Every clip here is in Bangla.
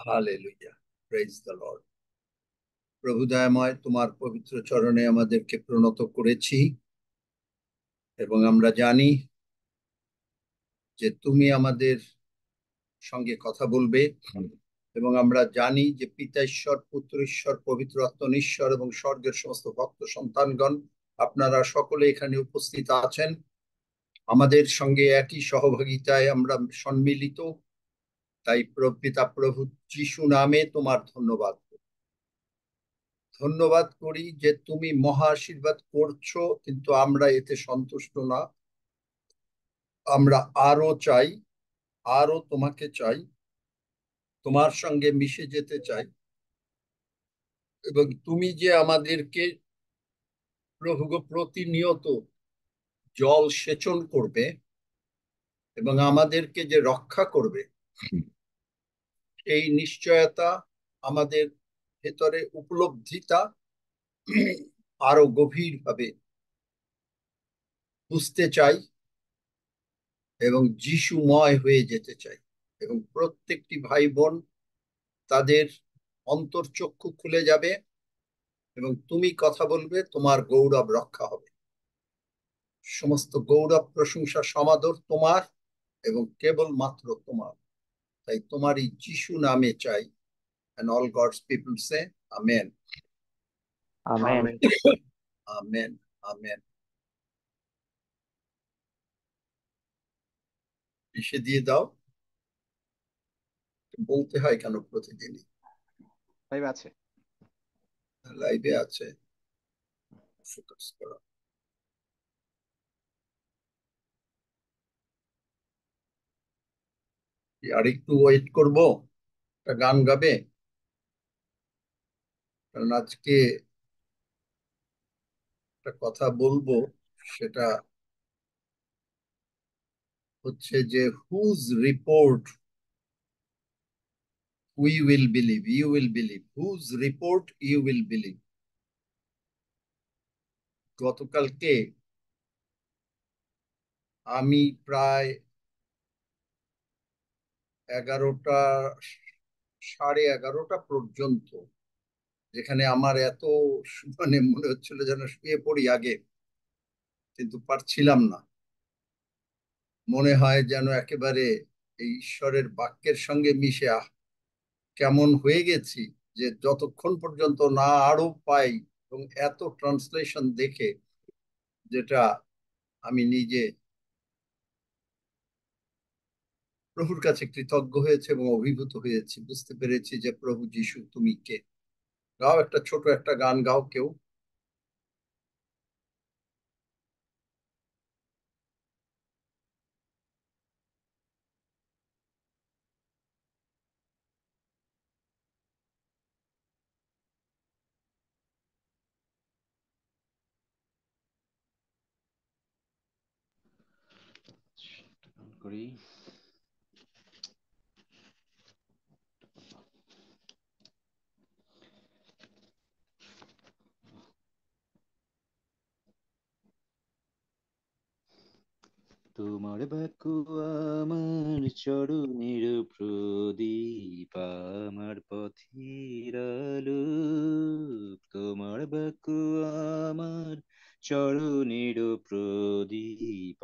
Hallelujah, praise the Lord. প্রভু দয়াময়, তোমার পবিত্র চরণে আমাদেরকে প্রণত করেছি এবং আমরা জানি যে তুমি আমাদের সঙ্গে কথা বলবে, এবং আমরা জানি যে পিতা ঈশ্বর, পুত্র ঈশ্বর, পবিত্র আত্মা ঈশ্বর এবং স্বর্গের সমস্ত ভক্ত সন্তানগণ আপনারা সকলে এখানে উপস্থিত আছেন। আমাদের সঙ্গে একই সহভাগিতায় আমরা সম্মিলিত। তাই পিতা প্রভু যিশু নামে তোমার ধন্যবাদ ধন্যবাদ করি যে তুমি মহা আশীর্বাদ করছো, কিন্তু আমরা এতে সন্তুষ্ট না। আমরা আরো চাই, আরো তোমাকে চাই, তোমার সঙ্গে মিশে যেতে চাই। এবং তুমি যে আমাদেরকে প্রভু গো প্রতিনিয়ত জল সেচন করবে এবং আমাদেরকে যে রক্ষা করবে, এই নিশ্চয়তা আমাদের ভেতরে উপলব্ধিটা আরো গভীরভাবে বুঝতে চাই এবং যিশুময় হয়ে যেতে চাই। এবং প্রত্যেকটি ভাই বোন তাদের অন্তর্চক্ষু খুলে যাবে এবং তুমি কথা বলবে, তোমার গৌরব রক্ষা হবে। সমস্ত গৌরব, প্রশংসা, সমাদর তোমার এবং কেবল মাত্র তোমার। তাই তোমারই যিশু নামে চাই। And all God's people say, Amen. Amen. Amen. Amen. এসে দিয়ে দাও। বলতে হয় কেন প্রতিদিনই? লাইভে আছে। লাইভে আছে, ফোকাস করো। আর একটু ওয়েট করবো, একটা গান গাবে, কারণ আজকে একটা কথা বলবো। সেটা হচ্ছে যে whose report we will believe, you will believe, whose report you will believe. গতকালকে আমি প্রায় 11টা, 11:30 পর্যন্ত, যেখানে আমার এত মানে মনে হচ্ছিল যেন শুয়ে পড়ি আগে, কিন্তু পারছিলাম না। মনে হয় যেন একেবারে এই ঈশ্বরের বাক্যের সঙ্গে মিশে কেমন হয়ে গেছি, যে যতক্ষণ পর্যন্ত না আরো পাই এবং এত ট্রান্সলেশন দেখে, যেটা আমি নিজে প্রভুর কাছে কৃতজ্ঞ হয়েছে এবং অভিভূত হয়েছি, বুঝতে পেরেছি যে প্রভু যিশু তুমি কে। গাও একটা ছোট একটা গান, গাও কেউ। করি। তোমার বাক্য আমার চরণের প্রদীপ, আমার পথের আলো। তোমার বাক্য আমার চরণের প্রদীপ,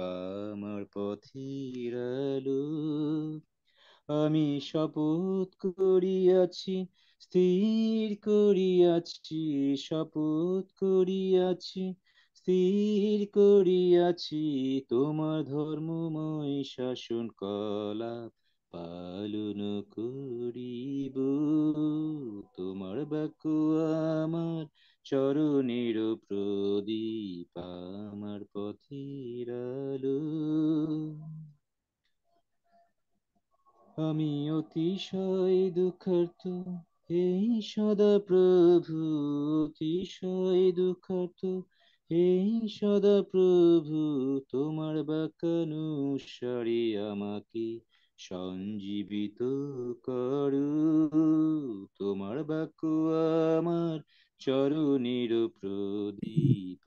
আমার পথের আলো। আমি শপথ করিয়াছি, স্থির করিয়াছি, শপথ করিয়াছি, স্থির করিয়াছি, তোমার ধর্মময় শাসন কলা পালন করিব। তোমার বাক্য আমার চরণের প্রদীপ, আমার পথের আলো। আমি অতিশয় দুঃখার্ত, এই সদা প্রভু, অতিশয় দুঃখার্ত, এই সদা প্রভু, তোমার বাক্যানুসারে আমাকে সঞ্জীবিত করো। তোমার বাক্য আমার চরণের প্রদীপ,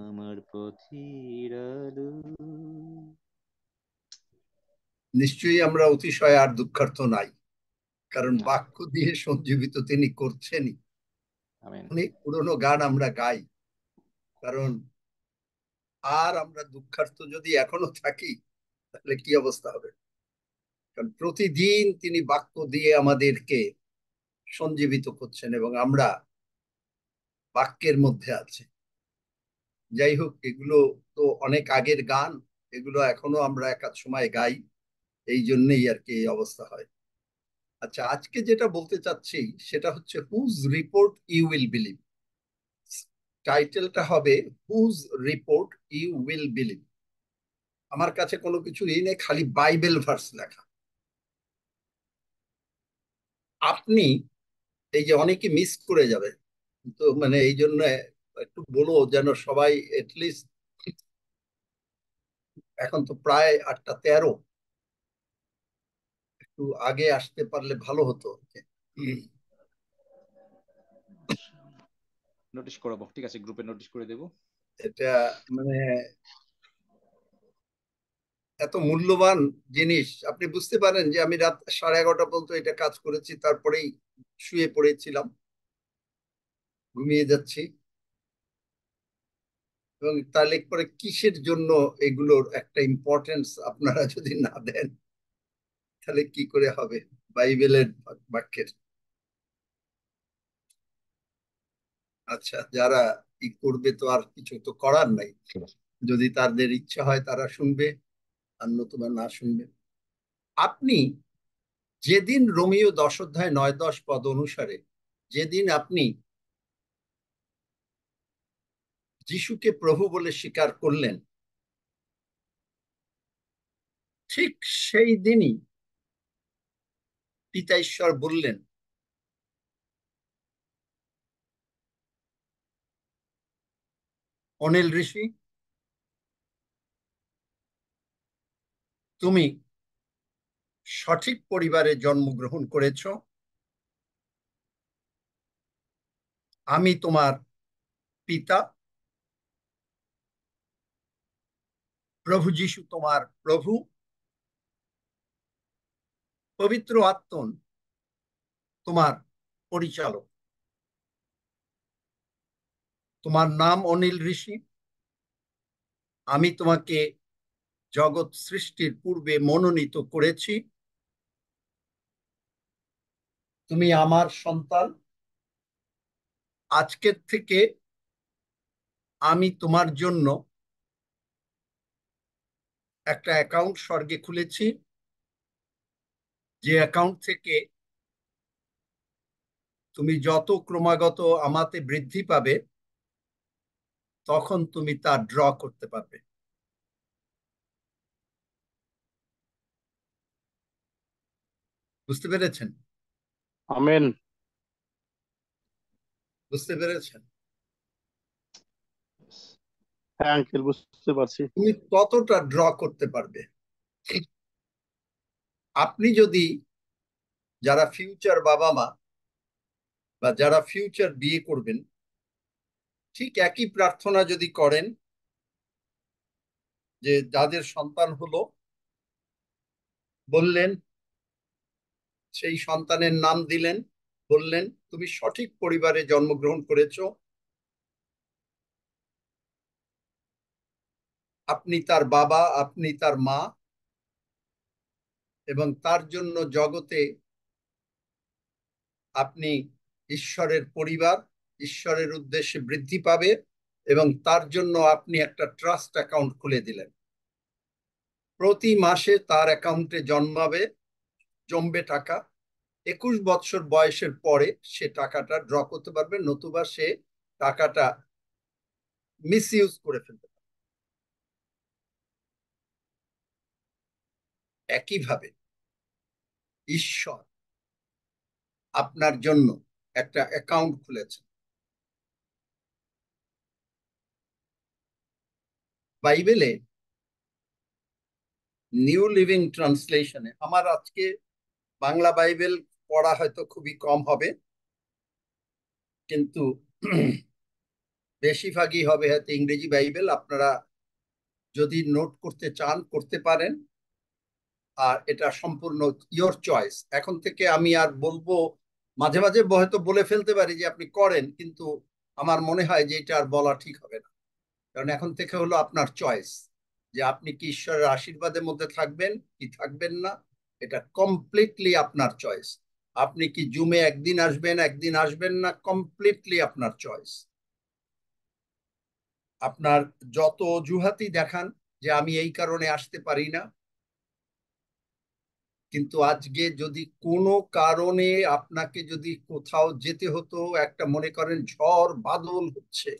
আমার পথের আলো। নিশ্চয়ই আমরা অতিশয় আর দুঃখার্থ নাই, কারণ বাক্য দিয়ে সঞ্জীবিত তিনি করছেনই। আমেন। অনেক পুরনো গান আমরা গাই, কারণ আর আমরা দুঃখার্ত যদি এখনো থাকি তাহলে কি অবস্থা হবে। কারণ প্রতিদিন তিনি বাক্য দিয়ে আমাদেরকে সঞ্জীবিত করছেন এবং আমরা বাক্যের মধ্যে আছি। যাই হোক, এগুলো তো অনেক আগের গান, এগুলো এখনো আমরা এক আধ সময় গাই, এই জন্যই আর কি এই অবস্থা হয়। আচ্ছা, আজকে যেটা বলতে চাচ্ছি সেটা হচ্ছে whose report you will believe. টাইটেলটা হবে whose report you will believe. আমার কাছে কোনো কিছু এই নেই, খালি বাইবেল ভার্স লেখা। আপনি এই যে অনেকে মিস করে যাবে, তো মানে এই জন্য একটু বলো যেন সবাই এটলিস্ট, এখন তো প্রায় 8টা 13, একটু আগে আসতে পারলে ভালো হতো। নোটিশ করাবো, ঠিক আছে, গ্রুপে নোটিশ করে দেবো। এটা মানে এত মূল্যবান জিনিস, আপনি বুঝতে পারেন যে আমি রাত 11:30 পর্যন্ত এটা কাজ করেছি, তারপরেই শুয়ে পড়েছিলাম, ঘুমিয়ে যাচ্ছি। এবং তাহলে পরে কিসের জন্য এগুলোর একটা ইম্পর্টেন্স আপনারা যদি না দেন তাহলে কি করে হবে বাইবেলের বাক্যের। আচ্ছা, যারা ই করবে তো আর কিছু তো করার নাই, যদি তাদের ইচ্ছা হয় তারা শুনবে, আর নতুবা না শুনবে। আপনি যেদিন রোমিও 10 অধ্যায় 9-10 পদ অনুসারে যেদিন আপনি যিশুকে প্রভু বলে স্বীকার করলেন, ঠিক সেই দিনই পিতা ঈশ্বর বললেন, অনিল ঋষি, তুমি সঠিক পরিবারে জন্মগ্রহণ করেছ। আমি তোমার পিতা, প্রভু যিশু তোমার প্রভু, পবিত্র আত্মন তোমার পরিচালক। তোমার নাম অনিল ঋষি। আমি তোমাকে জগৎ সৃষ্টির পূর্বে মনোনীত করেছি। তুমি আমার সন্তান। আজকের থেকে আমি তোমার জন্য একটা অ্যাকাউন্ট স্বর্গে খুলেছি, যে অ্যাকাউন্ট থেকে তুমি যত ক্রমাগত আমাতে বৃদ্ধি পাবে তখন তুমি তা ড্র করতে পারবে। বুঝতে পেরেছেন? আমেন। বুঝতে পেরেছেন? হ্যাঁ আঙ্কেল, বুঝতে পারছি। তুমি ততটা ড্র করতে পারবে। আপনি যদি, যারা ফিউচার বাবা মা বা যারা ফিউচার বিয়ে করবেন, ঠিক একই প্রার্থনা যদি করেন, যে যাদের সন্তান হলো, বললেন, সেই সন্তানের নাম দিলেন, বললেন তুমি সঠিক পরিবারে জন্মগ্রহণ করেছো, আপনি তার বাবা, আপনি তার মা, এবং তার জন্য জগতে আপনি ঈশ্বরের পরিবার, ঈশ্বরের উদ্দেশ্যে বৃদ্ধি পাবে, এবং তার জন্য আপনি একটা ট্রাস্ট অ্যাকাউন্ট খুলে দিলেন। প্রতি মাসে তার অ্যাকাউন্টে জমবে টাকা। 21 বছর বয়সের পরে সে টাকাটা ড্র করতে পারবে, নতুবা সে টাকাটা মিস ইউজ করে ফেলতে পারবে। একইভাবে ঈশ্বর আপনার জন্য একটা অ্যাকাউন্ট খুলেছেন। বাইবেলে নিউ লিভিং ট্রান্সলেশনে, আমার আজকে বাংলা বাইবেল পড়া হয়তো খুবই কম হবে, কিন্তু বেশিরভাগই হবে হয়তো ইংরেজি বাইবেল। আপনারা যদি নোট করতে চান করতে পারেন। আর এটা সম্পূর্ণ ইয়োর চয়েস। এখন থেকে আমি আর বলবো, মাঝে মাঝে হয়তো বলে ফেলতে পারি যে আপনি করেন, কিন্তু আমার মনে হয় যে এটা আর বলা ঠিক হবে না। কারণ এখন থেকে হলো আপনার চয়েস, যে আপনি কি ঈশ্বরের আশীর্বাদের মধ্যে থাকবেন কি থাকবেন না, এটা কমপ্লিটলি আপনার চয়েস। আপনি কি জুমে একদিন আসবেন একদিন আসবেন না, কমপ্লিটলি আপনার চয়েস। আপনার যত অজুহাতই দেখান যে আমি এই কারণে আসতে পারি না, কিন্তু আজকে যদি কোনো কারণে আপনাকে যদি কোথাও যেতে হতো, একটা মনে করেন ঝড় বাদল হচ্ছে,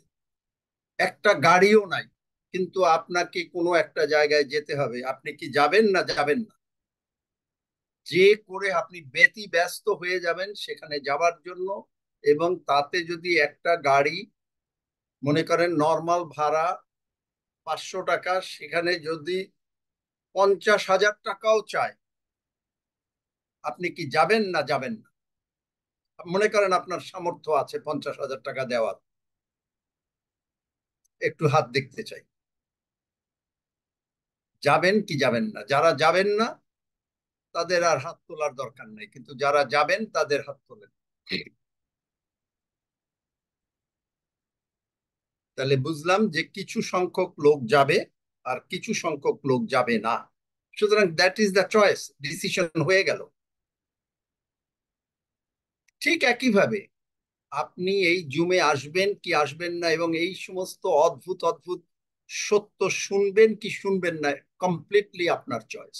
একটা গাড়িও নাই, কিন্তু আপনাকে কোনো একটা জায়গায় যেতে হবে, আপনি কি যাবেন না যাবেন না? যে করে আপনি ব্যতি ব্যস্ত হয়ে যাবেন সেখানে যাবার জন্য। এবং তাতে যদি একটা গাড়ি মনে করেন নর্মাল ভাড়া 500 টাকা, সেখানে যদি 50,000 টাকাও চায়, আপনি কি যাবেন না যাবেন না? মনে করেন আপনার সামর্থ্য আছে 50,000 টাকা দেওয়ার, একটু হাত দেখতে চাই। যাবেন কি যাবেন না? যারা যাবেন না তাদের আর হাত তোলার দরকার নেই, কিন্তু যারা যাবেন তাদের হাত তোলেন। তাহলে বুঝলাম যে কিছু সংখ্যক লোক যাবে আর কিছু সংখ্যক লোক যাবে না। সুতরাং that is the choice, decision হয়ে গেল। ঠিক একইভাবে আপনি এই জুমে আসবেন কি আসবেন না, এবং এই সমস্ত অদ্ভুত অদ্ভুত সত্য শুনবেন কি শুনবেন না, কমপ্লিটলি আপনার চয়েস।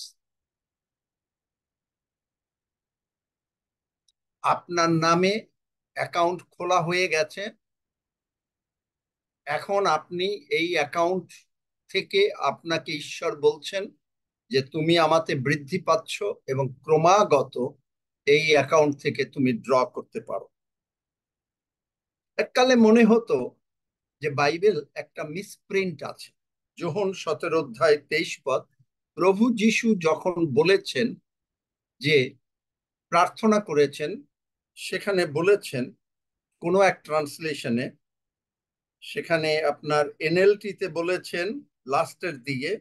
আপনার নামে অ্যাকাউন্ট খোলা হয়ে গেছে, এখন আপনি এই অ্যাকাউন্ট থেকে আপনাকে ঈশ্বর বলছেন যে তুমি আমাতে বৃদ্ধি পাচ্ছ এবং ক্রমাগত এই অ্যাকাউন্ট থেকে তুমি ড্র করতে পারো। এককালে মনে হতো যে বাইবেল একটা মিসপ্রিন্ট আছে। যোহন 17 অধ্যায় 23 পদ, প্রভু যিশু যখন বলেছেন যে প্রার্থনা করেছেন, সেখানে বলেছেন কোনো এক ট্রান্সলেশনে, সেখানে আপনার এনএলটিতে বলেছেন লাস্টের দিকে,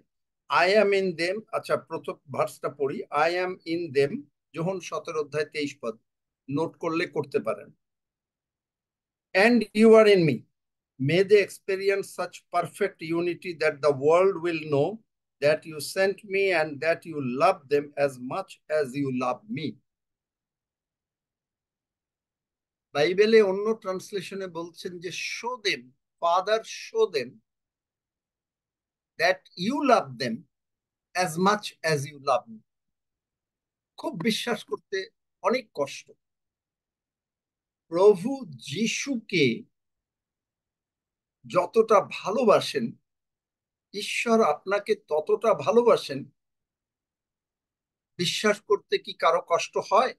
আই অ্যাম ইন দেম। আচ্ছা, প্রথম ভার্সটা পড়ি, আই অ্যাম ইন দেম, যোহন 17 অধ্যায় 23 পদ, নোট করলে করতে পারেন। And you are in me, may they experience such perfect unity that the world will know that you sent me and that you love them as much as you love me. বাইবেলে অন্য ট্রান্সলেশনে বলছেন যে show them, father show them that you love them as much as you love me. খুব বিশ্বাস করতে অনেক কষ্ট। প্রভু যিশুকে যতটা ভালোবাসেন, ঈশ্বর আপনাকে ততটা ভালোবাসেন, বিশ্বাস করতে কি কারো কষ্ট হয়?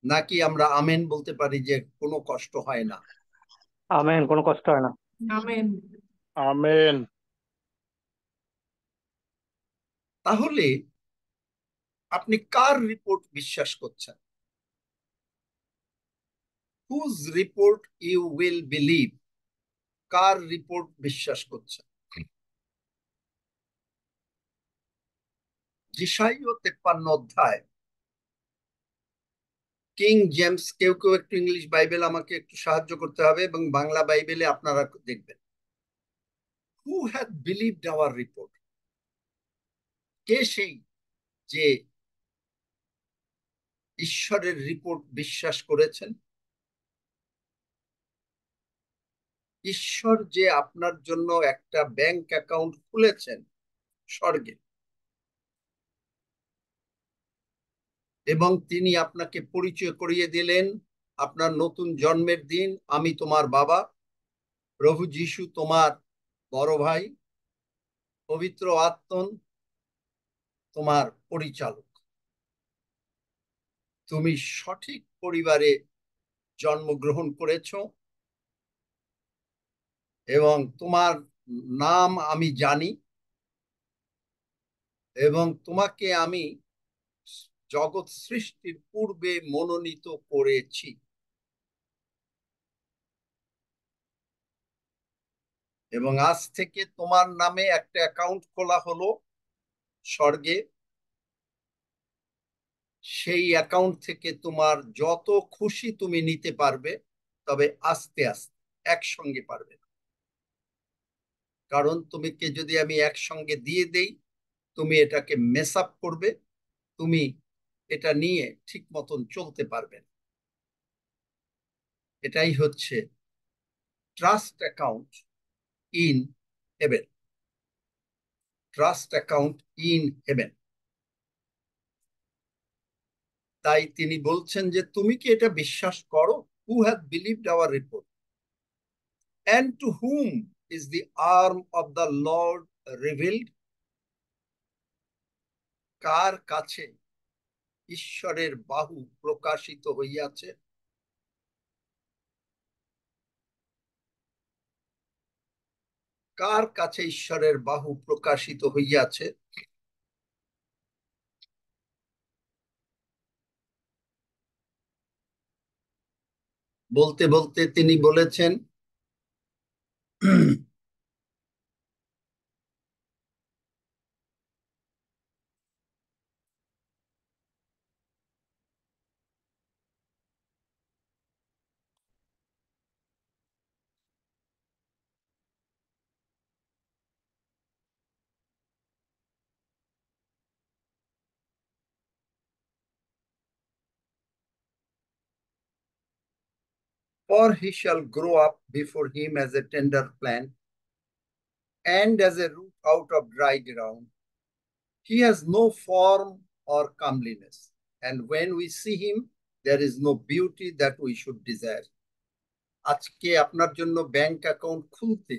নাকি আমরা আমেন বলতে পারি যে কোনো কষ্ট হয় না? আমেন, কোনো কষ্ট হয় না। আমেন। আমেন। তাহলে আপনি কার রিপোর্ট বিশ্বাস করছেন? Whose report you will believe? কার রিপোর্ট বিশ্বাস করছেন? যিশাইয় 53 অধ্যায়, কিং জেমস, কেউ কেউ একটু ইংলিশ বাইবেল আমাকে একটু সাহায্য করতে হবে, এবং বাংলা বাইবেলে আপনারা দেখবেন, who have believed our report? কে সেই যে ঈশ্বরের রিপোর্ট বিশ্বাস করেছেন? ঈশ্বর যে আপনার জন্য একটা ব্যাংক অ্যাকাউন্ট খুলেছেন স্বর্গে, এবং তিনি আপনাকে পরিচয় করিয়ে দিলেন আপনার নতুন জন্মের দিন, আমি তোমার বাবা, প্রভু যিশু তোমার বড় ভাই, পবিত্র আত্মন তোমার পরিচালক। তুমি সঠিক পরিবারে জন্মগ্রহণ করেছ, এবং তোমার নাম আমি জানি, এবং তোমাকে আমি জগৎ সৃষ্টির পূর্বে মনোনীত করেছি। এবং আজ থেকে তোমার নামে একটা অ্যাকাউন্ট খোলা হলো স্বর্গে। সেই অ্যাকাউন্ট থেকে তোমার যত খুশি তুমি নিতে পারবে, তবে আস্তে আস্তে, একসঙ্গে পারবে না। কারণ তুমিকে যদি আমি একসঙ্গে দিয়ে দেই, তুমি এটাকে মেস আপ করবে, তুমি এটা নিয়ে ঠিক মতন চলতে পারবে না। এটাই হচ্ছে trust account in heaven. Trust account in heaven. তাই তিনি বলছেন যে তুমি কি এটা বিশ্বাস করো? Who have believed our report and to whom is the arm of the Lord revealed? কার কাছে ঈশ্বরের বাহু প্রকাশিত হইয়াছে? কার কাছে ঈশ্বরের বাহু প্রকাশিত হইয়াছে? বলতে বলতে তিনি বলেছেন, for he shall grow up before him as a tender plant and as a root out of dry ground. He has no form or comeliness, and when we see him, there is no beauty that we should desire. আজকে আপনার জন্য ব্যাংক অ্যাকাউন্ট খুলতে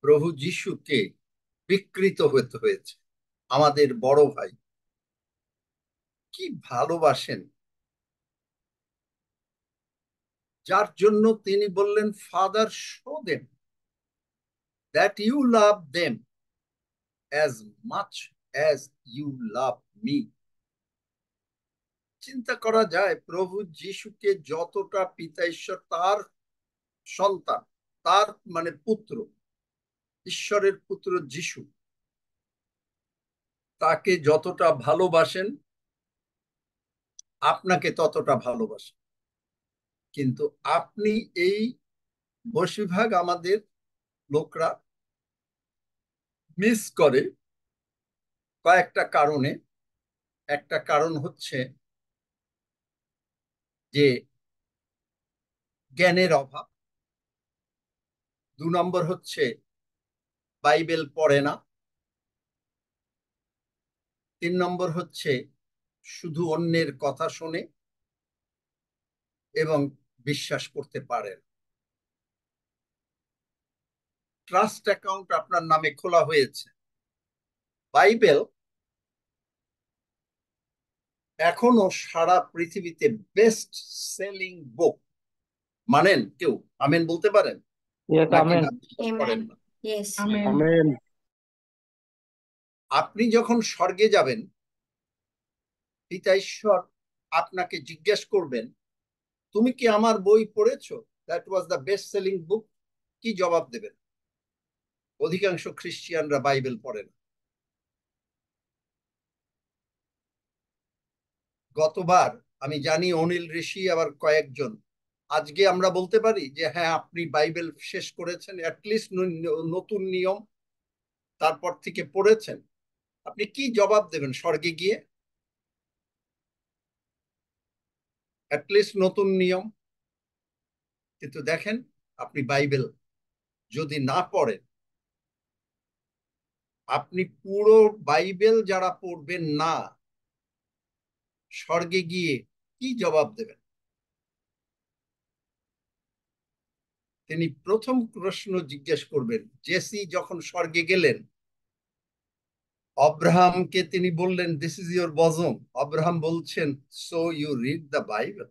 প্রভু যিশুকে বিকৃত হতে হয়েছে। আমাদের বড় ভাই কি ভালোবাসেন, যার জন্য তিনি বললেন, father show them that you love them as much as you love me. চিন্তা করা যায় প্রভু যিশুকে যতটা পিতা ঈশ্বর তার সন্তান, তার মানে পুত্র, ঈশ্বরের পুত্র যিশু তাকে যতটা ভালোবাসেন, আপনাকে ততটা ভালোবাসেন। কিন্তু আপনি এই বেশিরভাগ আমাদের লোকরা মিস করে কয়েকটা কারণে। একটা কারণ হচ্ছে যে জ্ঞানের অভাব, 2 নম্বর হচ্ছে বাইবেল পড়ে না, 3 নম্বর হচ্ছে শুধু অন্যের কথা শুনে এবং বিশ্বাস করতে পারেন। ট্রাস্ট অ্যাকাউন্ট আপনার নামে খোলা হয়েছে। বাইবেল এখনো সারা পৃথিবীতে বেস্ট সেলিং বুক। মানেন কেউ? আমেন বলতে পারেন Yes, নাকি amen. না বিশ্বাস করেন Amen. না? Yes. Amen. আপনি যখন স্বর্গে যাবেন, পিতা ঈশ্বর আপনাকে জিজ্ঞেস করবেন, তুমি কি আমার বই পড়েছো? That was the best selling book. কি জবাব দেবেন? অধিকাংশ খ্রিস্টিয়ানরা বাইবেল পড়ে না। গতবার আমি জানি অনিল ঋষি আবার কয়েকজন, আজকে আমরা বলতে পারি যে হ্যাঁ আপনি বাইবেল শেষ করেছেন, অ্যাটলিস্ট নতুন নিয়ম তারপর থেকে পড়েছেন। আপনি কি জবাব দেবেন স্বর্গে গিয়ে? অ্যাটলিস্ট নতুন নিয়ম। কিন্তু দেখেন, আপনি বাইবেল যদি না পড়েন, আপনি পুরো বাইবেল যারা পড়বেন না, স্বর্গে গিয়ে কি জবাব দেবেন? তিনি প্রথম প্রশ্ন জিজ্ঞেস করবেন। জেসি যখন স্বর্গে গেলেন, অব্রাহামকে তিনি বললেন, দিস ইজ ইউর বজম। অব্রাহাম বলছেন, so you read the Bible.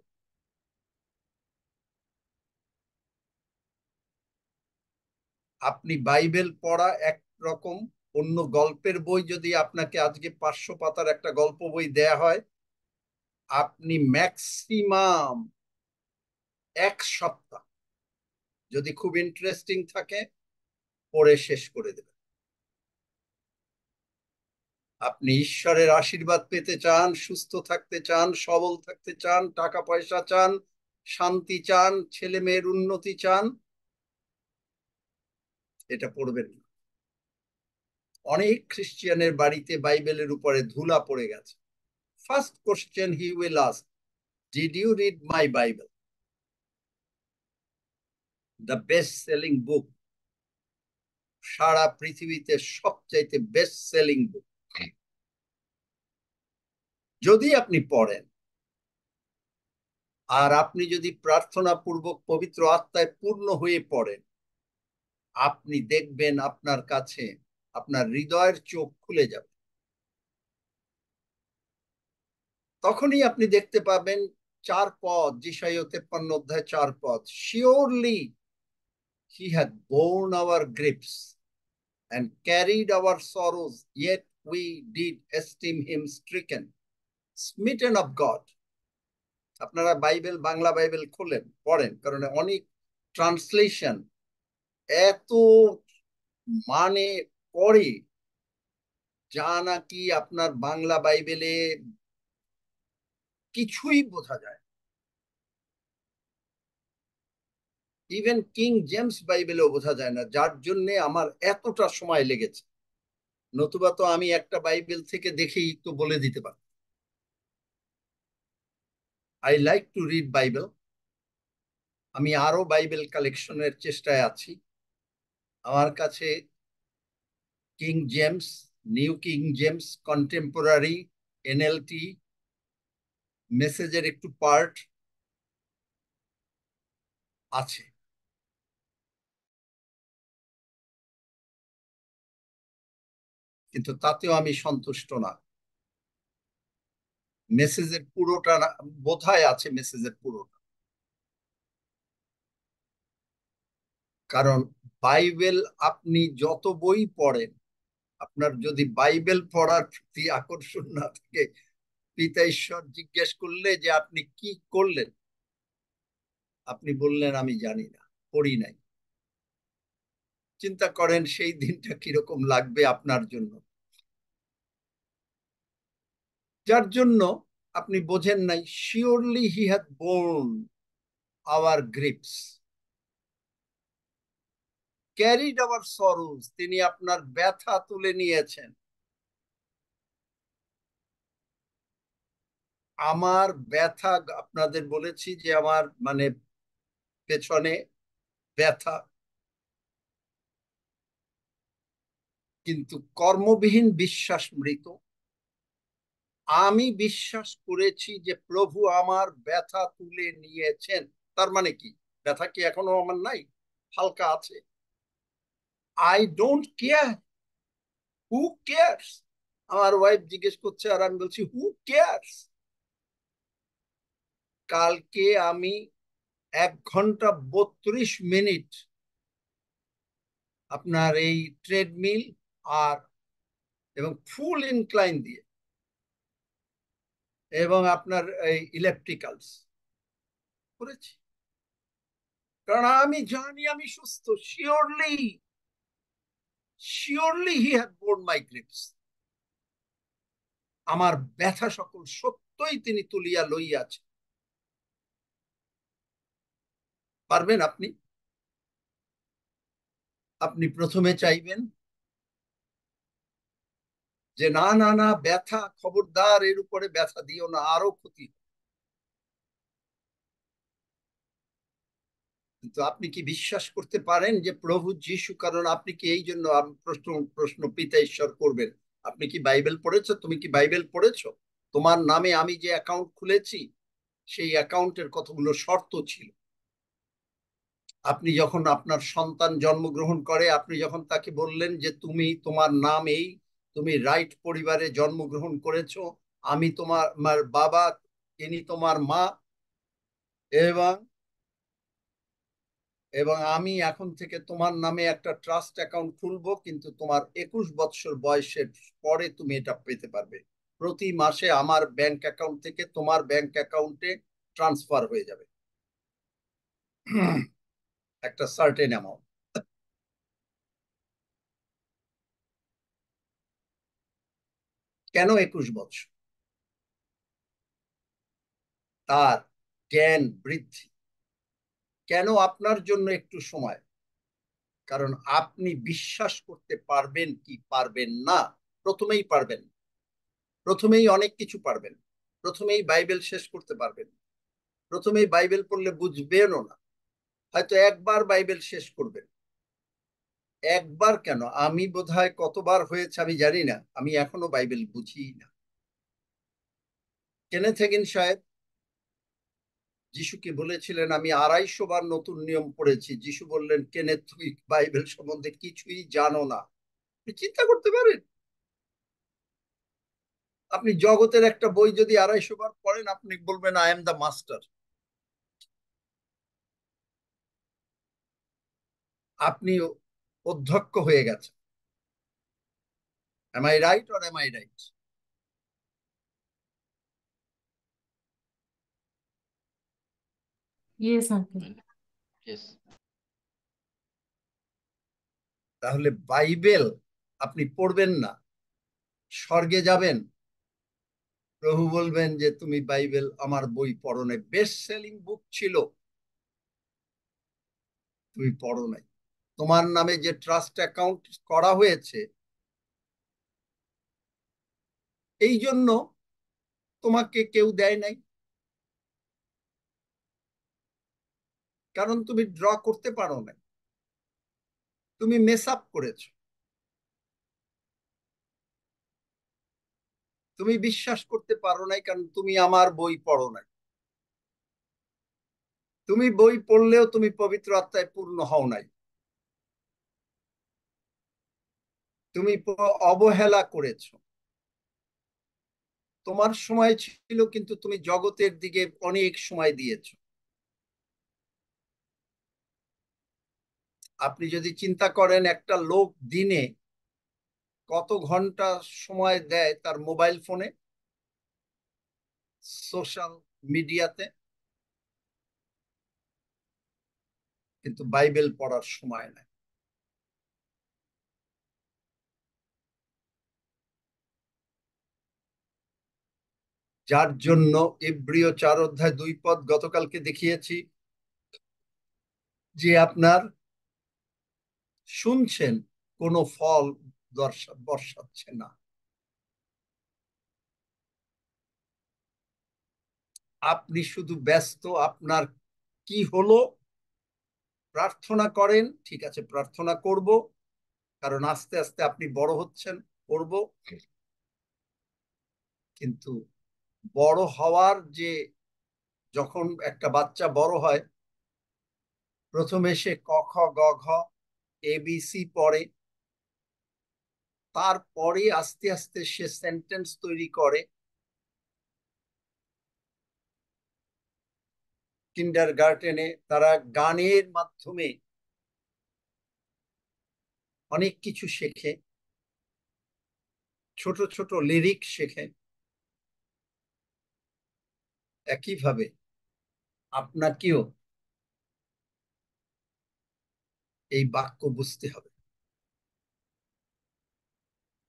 আপনি বাইবেল পড়া এক রকম, অন্য গল্পের বই যদি আপনাকে আজকে 500 পাতার একটা গল্প বই দেয়া হয়, আপনি ম্যাক্সিমাম 1 সপ্তাহ, যদি খুব ইন্টারেস্টিং থাকে পড়ে শেষ করে দেবেন। আপনি ঈশ্বরের আশীর্বাদ পেতে চান, সুস্থ থাকতে চান, সবল থাকতে চান, টাকা পয়সা চান, শান্তি চান, ছেলে মেয়ের উন্নতি চান, এটা পড়বেন না। অনেক খ্রিস্টিয়ানের বাড়িতে বাইবেলের উপরে ধুলা পড়ে গেছে। First question he will ask, did you read my Bible? The best selling book, সারা পৃথিবীতে সবচাইতে বেস্ট সেলিং বুক। যদি আপনি পড়েন আর আপনি যদি প্রার্থনা পূর্বক পবিত্র আত্মায় পূর্ণ হয়ে পড়েন, আপনি দেখবেন আপনার কাছে আপনার হৃদয়ের চোখ খুলে যাবে। তখনই আপনি দেখতে পাবেন 4 পদ, যিশাইয়া 53 অধ্যায় 4 পদ, surely he had borne our griefs and carried our sorrows, yet we did esteem him stricken, smitten of God. আপনারা বাইবেল, বাংলা বাইবেল খোলেন, পড়েন, কারণ অনেক ট্রান্সলেশন এত মানে করে যা নাকি আপনার বাংলা বাইবেলে কিছুই বোঝা যায়। ইভেন কিং জেমস বাইবেলেও বোঝা যায় না, যার জন্য আমার এতটা সময় লেগেছে। নতুবা তো আমি একটা বাইবেল থেকে দেখেই তো বলে দিতে পারি। I like to read Bible. আমি আরো বাইবেল কালেকশনের চেষ্টায় আছি। আমার কাছে King James, New King James, contemporary, NLT, মেসেজের একটু পার্ট আছে। কিন্তু তাতেও আমি সন্তুষ্ট না। মেসেজের পুরোটা বোধহয় আছে, মেসেজের পুরোটা। কারণ বাইবেল আপনি যত বই পড়েন, আপনার যদি বাইবেল পড়ার প্রতি আকর্ষণ না থাকে, পিতা ঈশ্বর জিজ্ঞেস করলে যে আপনি কি করলেন, আপনি বললেন আমি জানি না, পড়ি নাই। চিন্তা করেন সেই দিনটা কিরকম লাগবে আপনার জন্য, যার জন্য আপনি বোঝেন নাই। Surely he had borne our griefs, carried our sorrows, তিনি আপনার ব্যথা তুলে নিয়েছেন। আমার ব্যথা আপনাদের বলেছি যে আমার মানে পেছনে ব্যথা, কিন্তু কর্মবিহীন বিশ্বাস মৃত। আমি বিশ্বাস করেছি যে প্রভু আমার ব্যথা তুলে নিয়েছেন। তার মানে কি, ব্যথা কি এখনো আমার নাই? হালকা আছে। I don't care, who cares? আমার ওয়াইফ জিজ্ঞেস করছে আর আমি বলছি হু কেয়ারস। কালকে আমি 1 ঘন্টা 32 মিনিট আপনার এই ট্রেডমিল আর এবং ফুল ইনক্লাইন দিয়ে এবং আপনার এই ইলেকট্রিক্যালস করেছি, কারণ আমি জানি আমি সুস্থ। Surely, surely he had borne my griefs, আমার ব্যথা সকল সত্যই তিনি তুলিয়া লইয়াছে। পারবেন আপনি? আপনি প্রথমে চাইবেন যে না না না, ব্যথা, খবরদার এর উপরে ব্যথা দিও না, আরো ক্ষতি। কিন্তু আপনি কি বিশ্বাস করতে পারেন যে প্রভু যিশু, কারণ আপনি কি এই জন্য প্রশ্ন প্রশ্ন পিতা ঈশ্বর করবেন, আপনি কি বাইবেল পড়েছো? তুমি কি বাইবেল পড়েছো? তোমার নামে আমি যে অ্যাকাউন্ট খুলেছি, সেই অ্যাকাউন্টের কতগুলো শর্ত ছিল। আপনি যখন আপনার সন্তান জন্মগ্রহণ করে, আপনি যখন তাকে বললেন যে তুমি, তোমার নাম এই, তুমি রাইট পরিবারে জন্মগ্রহণ করেছো, আমি তোমার বাবা, ইনি তোমার মা, এবং এবং আমি এখন থেকে তোমার নামে একটা ট্রাস্ট অ্যাকাউন্ট খুলবো, কিন্তু তোমার 21 বছর বয়সের পরে তুমি এটা পেতে পারবে। প্রতি মাসে আমার ব্যাংক অ্যাকাউন্ট থেকে তোমার ব্যাংক অ্যাকাউন্টে ট্রান্সফার হয়ে যাবে একটা সার্টেন অ্যামাউন্ট। কেন 21 বছর? তার জ্ঞান বৃদ্ধি। কেন আপনার জন্য একটু সময়? কারণ আপনি বিশ্বাস করতে পারবেন কি পারবেন না। প্রথমেই পারবেন, প্রথমেই অনেক কিছু পারবেন, প্রথমেই বাইবেল শেষ করতে পারবেন, প্রথমেই বাইবেল পড়লে বুঝবেনও না, হয়তো একবার বাইবেল শেষ করবেন। একবার কেন, আমি বোধহয় কতবার হয়েছে আমি জানি না, আমি এখনো বাইবেল বুঝি না। কেনেথ হেগিন সাহেব যিশুকে বলেছিলেন, আমি 250 বার নতুন নিয়ম পড়েছি। যিশু বললেন, কেনেথ তুমি বাইবেল সম্বন্ধে কিছুই জানো না। চিন্তা করতে পারেন, আপনি জগতের একটা বই যদি 250 বার পড়েন, আপনি বলবেন আই এম দ্য মাস্টার। আপনি অধ্যক্ষ হয়ে গেছেন। Am I right or am I right? Yes, uncle. Yes. তাহলে বাইবেল আপনি পড়বেন না, স্বর্গে যাবেন, প্রভু বলবেন যে তুমি বাইবেল আমার বই পড়ো নাই। বেস্ট সেলিং বুক ছিল, তুমি পড়ো নাই। তোমার নামে যে ট্রাস্ট অ্যাকাউন্ট করা হয়েছে, এই জন্য তোমাকে কেউ দেয় নাই, কারণ তুমি ড্র করতে পারো না, তুমি মেস আপ করেছো। তুমি বিশ্বাস করতে পারো নাই কারণ তুমি আমার বই পড়ো নাই। তুমি বই পড়লেও তুমি পবিত্র আত্মায় পূর্ণ হও নাই। তুমি অবহেলা করেছো। তোমার সময় ছিল কিন্তু তুমি জগতের দিকে অনেক সময় দিয়েছো। আপনি যদি চিন্তা করেন, একটা লোক দিনে কত ঘন্টা সময় দেয় তার মোবাইল ফোনে, সোশ্যাল মিডিয়াতে, কিন্তু বাইবেল পড়ার সময় নাই। যার জন্য ইব্রিয় 4 অধ্যায় 2 পদ গতকালকে দেখিয়েছি, যে আপনার শুনছেন কোনো ফল বর্ষাচ্ছে না। আপনি শুধু ব্যস্ত, আপনার কি হলো, প্রার্থনা করেন, ঠিক আছে প্রার্থনা করব, কারণ আস্তে আস্তে আপনি বড় হচ্ছেন, করব। কিন্তু বড় হওয়ার যে, যখন একটা বাচ্চা বড় হয়, প্রথমে সে ক খ গ ঘ ABC পড়ে, তারপরে আস্তে আস্তে সে সেন্টেন্স তৈরি করে। কিন্ডার গার্ডেনে তারা গানের মাধ্যমে অনেক কিছু শেখে, ছোট ছোট লিরিক শেখে। একইভাবে আপনাকেও এই বাক্য বুঝতে হবে।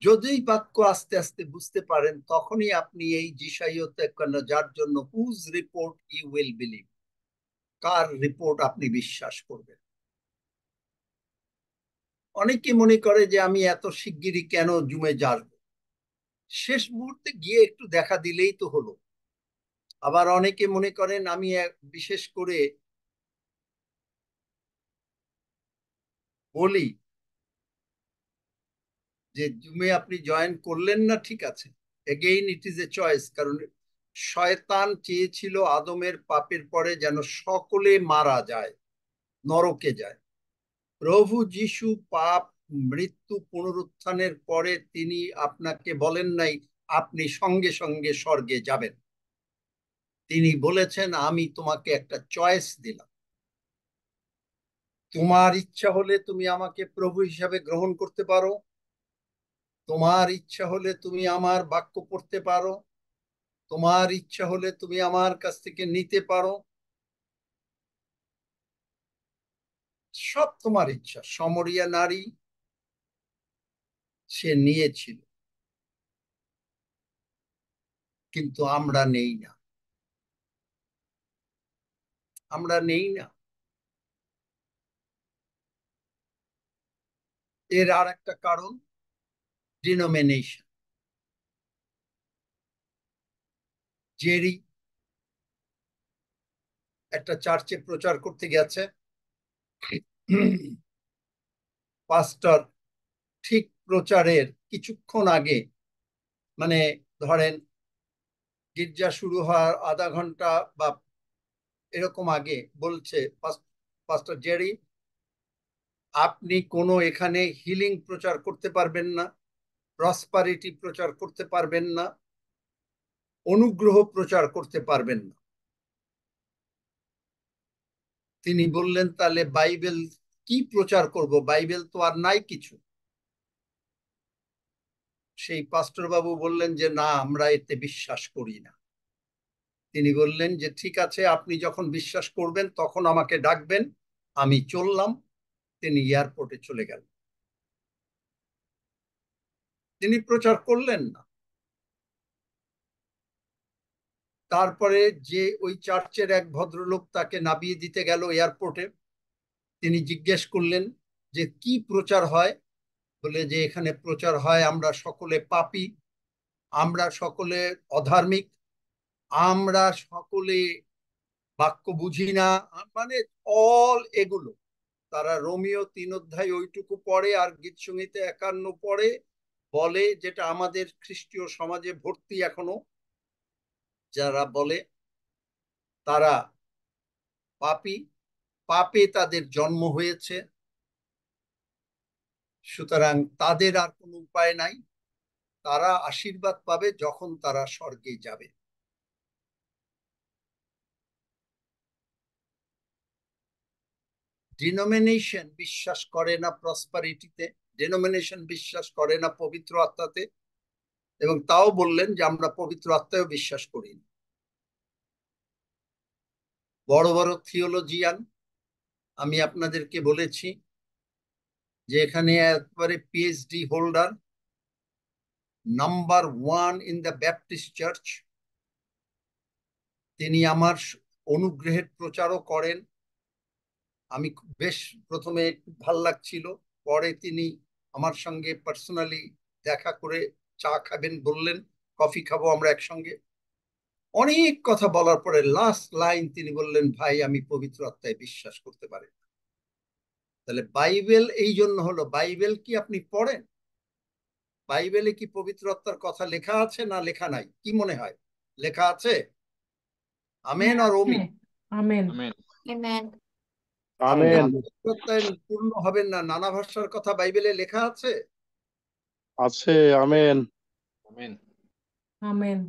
যদি বাক্য আস্তে আস্তে বুঝতে পারেন, তখনই আপনি এই যিশাইয়তে, যার জন্য whose report you will believe, কার রিপোর্ট আপনি বিশ্বাস করবেন। অনেকে মনে করে যে আমি এত শিগগিরই কেন জুমে যাব, শেষ মুহূর্তে গিয়ে একটু দেখা দিলেই তো হলো। আবার অনেকে মনে করেন আমি বিশেষ করে বলি যে জুমে আপনি জয়েন করলেন না, ঠিক আছে, again it is a choice. কারণ শয়তান চেয়েছিল আদমের পাপের পরে যেন সকলে মারা যায়, নরকে যায়। প্রভু যিশু পাপ, মৃত্যু, পুনরুত্থানের পরে তিনি আপনাকে বলেন নাই আপনি সঙ্গে সঙ্গে স্বর্গে যাবেন। তিনি বলেছেন আমি তোমাকে একটা চয়েস দিলাম, তোমার ইচ্ছা হলে তুমি আমাকে প্রভু হিসাবে গ্রহণ করতে পারো, তোমার ইচ্ছা হলে তুমি আমার বাক্য পড়তে পারো, তোমার ইচ্ছা হলে তুমি আমার কাছ থেকে নিতে পারো, সব তোমার ইচ্ছা। সমরিয়া নারী সে নিয়েছিল, কিন্তু আমরা নেই না, আমরা নেই না। এর আর একটা কারণ ডিনোমিনেশন। জেরি একটা চার্চে প্রচার করতে গেছে, পাস্টর ঠিক প্রচারের কিছুক্ষণ আগে, মানে ধরেন গির্জা শুরু হওয়ার আধা ঘন্টা বা এরকম আগে বলছে, পাস্টর জেরি, আপনি কোনো এখানে হিলিং প্রচার করতে পারবেন না, প্রসপারিটি প্রচার করতে পারবেন না, অনুগ্রহ প্রচার করতে পারবেন না। তিনি বললেন, তাহলে বাইবেল কি প্রচার করব? বাইবেল তো আর নাই কিছু। সেই পাস্টর বাবু বললেন যে না, আমরা এতে বিশ্বাস করি না। তিনি বললেন যে ঠিক আছে, আপনি যখন বিশ্বাস করবেন তখন আমাকে ডাকবেন, আমি চললাম। তিনি এয়ারপোর্টে চলে গেলেন, তিনি প্রচার করলেন না। তারপরে যে ওই চার্চের এক ভদ্রলোক তাকে নামিয়ে দিতে গেল এয়ারপোর্টে, তিনি জিজ্ঞেস করলেন যে কি প্রচার হয়? বলে যে এখানে প্রচার হয় আমরা সকলে পাপী, আমরা সকলে অধার্মিক, আমরা সকলে বাক্য বুঝি না, মানে অল এগুলো। তারা রোমিও 3 অধ্যায় ওইটুকু পড়ে আর গীত সঙ্গীতে 51 পড়ে, বলে যেটা আমাদের খ্রিস্টীয় সমাজে ভর্তি এখনো, যারা বলে তারা পাপী, পাপে তাদের জন্ম হয়েছে, সুতরাং তাদের আর কোনো উপায় নাই, তারা আশীর্বাদ পাবে যখন তারা স্বর্গে যাবে। ডিনোমিনেশন বিশ্বাস করে না প্রসপারিটিতে, ডিনোমিনেশন বিশ্বাস করে না পবিত্র আত্মাতে, এবং তাও বললেন যে আমরা পবিত্র আত্মায়ও বিশ্বাস করি না। বড় বড় থিওলজিয়ান, আমি আপনাদেরকে বলেছি যে এখানে একবারে PhD holder, number 1 in the Baptist church, তিনি আমার অনুগ্রহের প্রচারও করেন। আমি বেশ প্রথমে ভাল লাগছিল, পরে তিনি আমার সঙ্গে পার্সোনালি দেখা করে চা খাবেন বললেন, কফি খাবো আমরা একসঙ্গে। অনেক কথা বলার পরে লাস্ট লাইন তিনি বললেন, ভাই আমি পবিত্র আত্মায় বিশ্বাস করতে পারি না। তাহলে বাইবেল এই জন্য হলো, বাইবেল কি আপনি পড়েন? বাইবেলে কি পবিত্র আত্মার কথা লেখা আছে না লেখা নাই? কি মনে হয়, লেখা আছে? আমেন আর ওমি? আমেন। আমেন। Amen. আপনি আমেন। পবিত্র আত্মায় পূর্ণ হবেন না, নানা ভাষার কথা বাইবেলে লেখা আছে? আছে। আমেন। আমেন। আমেন।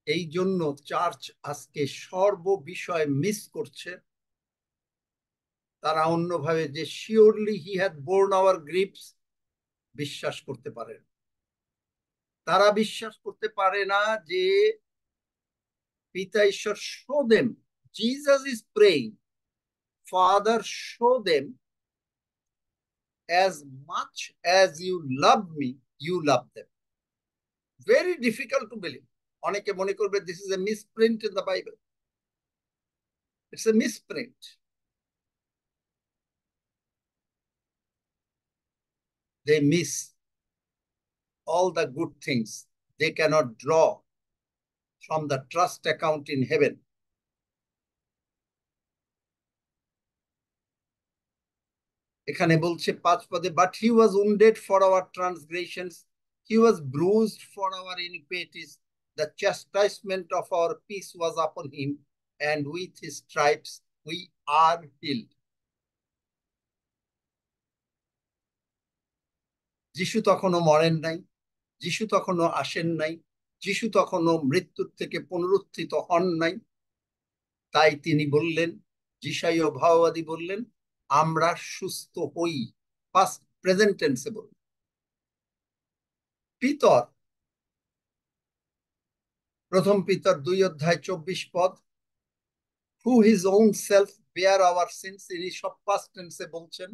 এই জন্য চার্চ আজকে সর্ব বিষয় মিস করছে। তারা অন্যভাবে যে surely he had borne our griefs বিশ্বাস করতে পারে না। তারা বিশ্বাস করতে পারে না যে পিতা ঈশ্বর show them, Jesus is praying, father show them as much as you love me, you love them. Very difficult to believe. অনেকে মনে করবে this is a misprint in the Bible. It's a misprint. They miss all the good things they cannot draw from the trust account in heaven. এখানে বলছে 5 পদে, but he was wounded for our transgressions, he was bruised for our iniquities, the chastisement of our peace was upon him, and with his stripes we are healed. যিশু তখনও মরেন নাই, যিশু তখনও আসেন নাই, যিশু তখনও মৃত্যুর থেকে পুনরুত্থিত হন নাই। তাই তিনি বললেন, যিশাই ও ভাওবাদী বললেন, আমরা সুস্থ হই, পাস্ট প্রেজেন্ট টেন্সে বললেন। পিতর, প্রথম পিতর 2 অধ্যায় 24 পদ, who his own self bear our sins, তিনি সব পাস্ট টেন্সে বলছেন,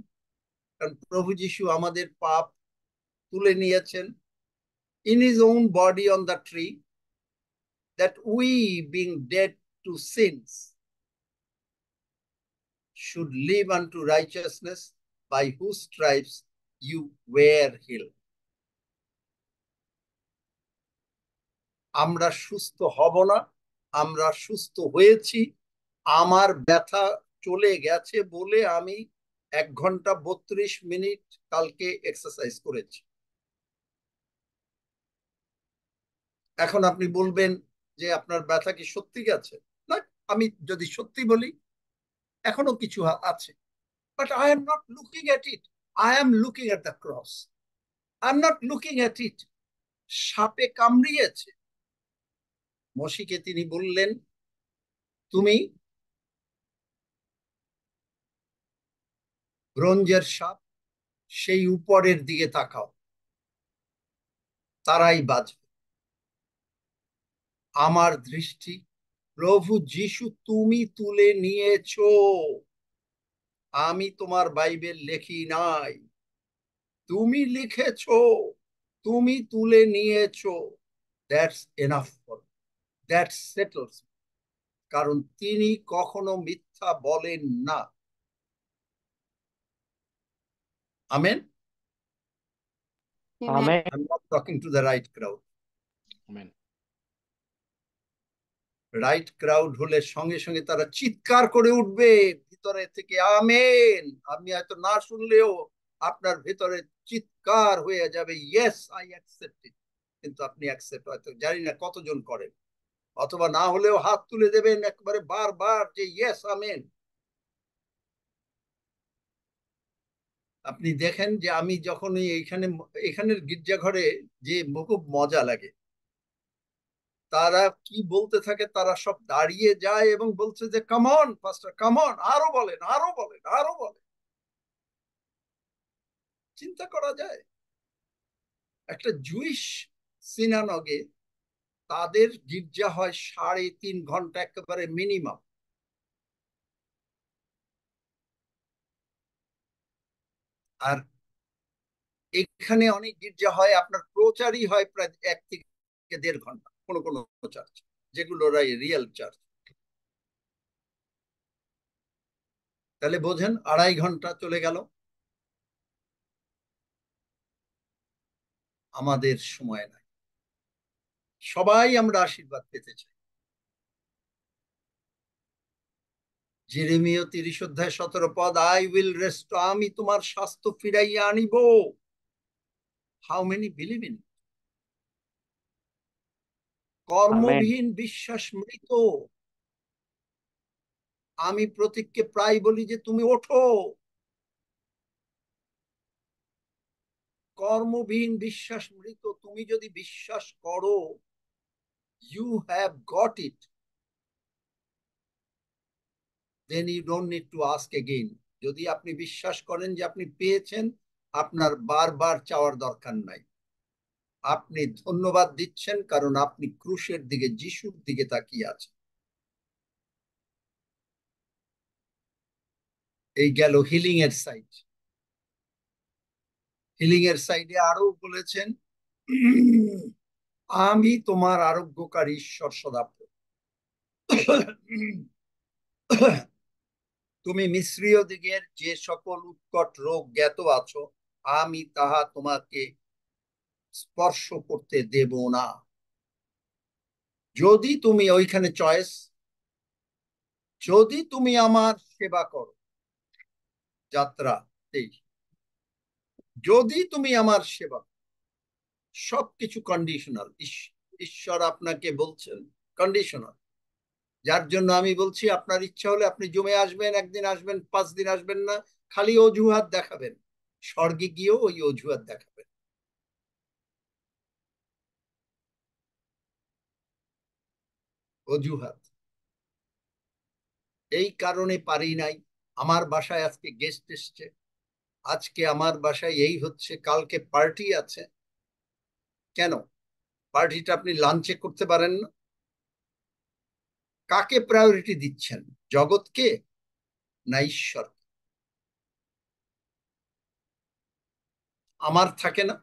কারণ প্রভু যিশু আমাদের পাপ তুলে নিয়েছেন। in his own body on the tree, that we, being dead to sins, should live unto righteousness, by whose stripes you were healed. আমরা সুস্থ হব না, আমরা সুস্থ হয়েছি। আমার ব্যথা চলে গেছে বলে আমি 1 ঘন্টা 32 মিনিট কালকে এক্সারসাইজ করেছি। এখন আপনি বলবেন যে আপনার ব্যথা কি সত্যি গেছে? না, আমি যদি সত্যি বলি এখনো কিছু আছে, but I am not looking at it, I am looking at the cross, I am not looking at it. সাপে কামড়িয়েছে, মসিকে তিনি বললেন, তুমি ব্রোঞ্জের সাপ, সেই উপরের দিকে তাকাও, তারাই বাঁচবে। আমার দৃষ্টি প্রভু যিশু তুমি তুলে নিয়েছো, আমি তোমার বাইবেল লেখি নাই, তুমি লিখেছো, তুমি তুলে নিয়েছো। That's enough for, that settles. কারণ তিনি কখনো মিথ্যা বলেন না। Amen. Amen. I'm not talking to the right crowd. Amen. Right crowd হলে সঙ্গে সঙ্গে তারা চিৎকার করে উঠবে ভিতরে থেকে, আমেন। আমি হয়তো না শুনলেও আপনার ভেতরে চিৎকার হয়ে যাবে, ইয়েস আই অ্যাকসেপ্ট ইট। কিন্তু আপনি অ্যাকসেপ্ট হয়তো জানি না কতজন করেন, অথবা না হলেও হাত তুলে দেবেন একবারে বারবার যে ইয়েস আমেন। আপনি দেখেন যে আমি যখনই এখানের গির্জাঘরে যে খুব মজা লাগে, তারা কি বলতে থাকে, তারা সব দাঁড়িয়ে যায় এবং বলছে যে কাম অন পাস্টার, কাম অন, আরো বলেন, আরো বলেন, আরো বলেন। চিন্তা করা যায়, একটা জুইশ সিনাগগে তাদের গির্জা হয় 3.5 ঘন্টা একেবারে মিনিমাম। আর এখানে অনেক গির্জা হয় আপনার প্রচারই হয় প্রায় 1 থেকে 1.5 ঘন্টা, কোনো কোনো চার্চ যেগুলো রিয়েল চার্চ। তাহলে বোঝেন 2.5 ঘন্টা চলে গেল। আমাদের সময় নাই, সবাই আমরা আশীর্বাদ পেতে চাই। যেরেমিয়া 30 অধ্যায় 17 পদ, আই উইল রেস্ট, আমি তোমার স্বাস্থ্য ফিরাইয়া আনিব। How many believe in? কর্মবিহীন বিশ্বাস মৃত। আমি প্রতীককে প্রায় বলি যে তুমি ওঠো। কর্মবিহীন বিশ্বাস মৃত। তুমি যদি বিশ্বাস করো, you have got it, then you don't need to ask again. যদি আপনি বিশ্বাস করেন যে আপনি পেয়েছেন, আপনার বারবার চাওয়ার দরকার নাই। আপনি ধন্যবাদ দিচ্ছেন কারণ আপনি ক্রুশের দিকে, যিশুর দিকে তাকিয়ে আছেন। এই গেল হিলিং এর সাইড। হিলিং এর সাইডে আরো বলেছেন, আমি তোমার আরোগ্যকারী ঈশ্বর সদাপ্রভু। তুমি মিশ্রীয় দিগের যে সকল উৎকট রোগ জ্ঞাত আছো, আমি তাহা তোমাকে স্পর্শ করতে দেব না। যদি তুমি, ওইখানে চয়েস, যদি তুমি আমার সেবা করো, যাত্রা 23, যদি তুমি আমার সেবা, সবকিছু কন্ডিশনাল। ঈশ্বর আপনাকে বলছেন কন্ডিশনাল, যার জন্য আমি বলছি আপনার ইচ্ছা হলে আপনি জমে আসবেন, 1 দিন আসবেন, 5 দিন আসবেন না, খালি অজুহাত দেখাবেন, স্বর্গে গিয়েও ওই অজুহাত দেখাবেন। অজুহাত। এই কারণে পারি নাই। আমার বাসায় আজকে গেস্ট এসছে, আজকে আমার বাসায় এই হচ্ছে, কালকে পার্টি আছে। কেন পার্টিটা আপনি লাঞ্চে করতে পারেন না? কাকে প্রায়োরিটি দিচ্ছেন, জগৎকে না ঈশ্বর? আমার থাকে না,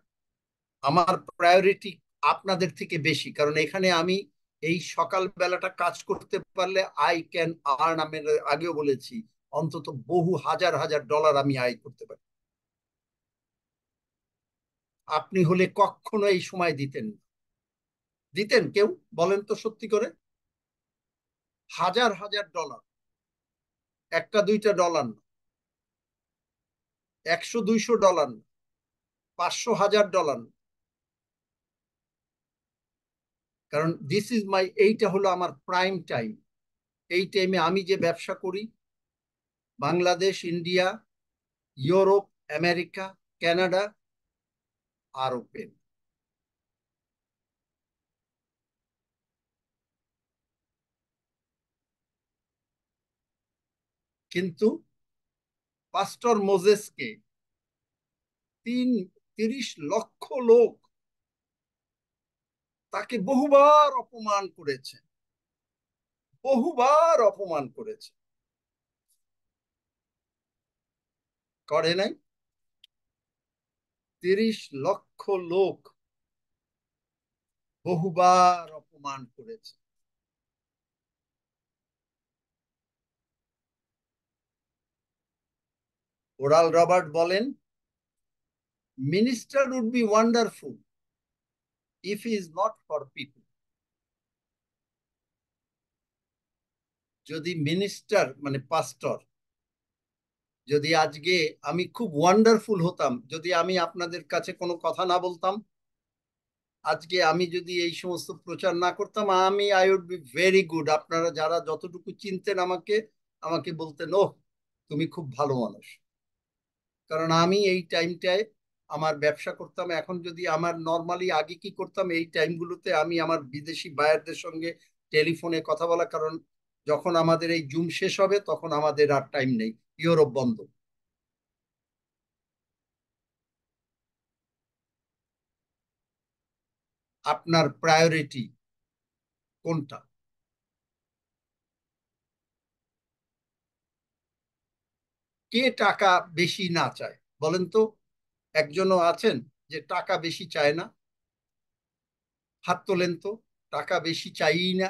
আমার প্রায়োরিটি আপনাদের থেকে বেশি, কারণ এখানে আমি এই সকাল বেলাটা কাজ করতে পারলে আই ক্যান আর্ন, আমি আগেও বলেছি, অন্তত বহু হাজার হাজার ডলার আমি আয় করতে পারি। আপনি হলে কখনো এই সময় দিতেন না। দিতেন কেউ? বলেন তো সত্যি করে। হাজার হাজার ডলার, একটা দুইটা ডলার না, 100-200 ডলার না, 500-1000 ডলার না। কারণ দিস ইজ মাই, এইটা হলো আমার প্রাইম টাইম। এই টাইমে আমি যে ব্যবসা করি, Bangladesh, India, Europe, America, Canada আর ওপেন। কিন্তু পাস্টর মোজেসকে 30 লক্ষ লোক তাকে বহুবার অপমান করেছে, বহুবার অপমান করেছে, করে নাই? 30 লক্ষ লোক বহুবার অপমান করেছে। ওরাল রবার্ট বলেন, minister would be wonderful if he is not for people. যদি মিনিস্টার মানে পাস্টর, যদি আজকে আমি খুব ওয়ান্ডারফুল হতাম, যদি আমি আপনাদের কাছে কোনো কথা না বলতাম, আজকে আমি যদি এই সমস্ত প্রচার না করতাম, আমি I would be very good. আপনারা যারা যতটুকু চিনতেন আমাকে, আমাকে বলতেন, ওহ তুমি খুব ভালো মানুষ। কারণ আমি এই টাইমটায় আমার ব্যবসা করতাম। এখন যদি আমার নর্মালি আগে কি করতাম, এই টাইমগুলোতে আমি আমার বিদেশি বায়ারদের সঙ্গে টেলিফোনে কথা বলা, কারণ যখন আমাদের এই জুম শেষ হবে তখন আমাদের আর টাইম নেই, ইউরোপ বন্ধ। আপনার প্রায়োরিটি কোনটা? কে টাকা বেশি না চায় বলেন তো? একজনও আছেন যে টাকা বেশি চায় না? হাত তোলেন তো। টাকা বেশি চাই না।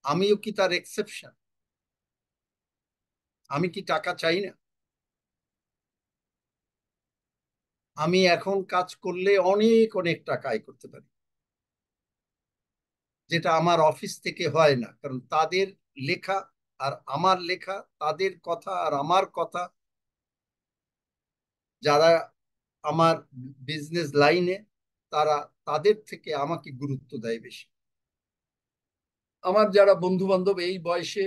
আমিও কি তার এক্সেপশন? আমি কি টাকা চাই না? আমি এখন কাজ করলে অনেক অনেক টাকা আয় করতে পারি, যেটা আমার অফিস থেকে হয় না। কারণ তাদের লেখা আর আমার লেখা, তাদের কথা আর আমার কথা, যারা আমার বিজনেস লাইনে, তারা তাদের থেকে আমাকে গুরুত্ব দেয় বেশি। আমার যারা বন্ধু বান্ধব এই বয়সে,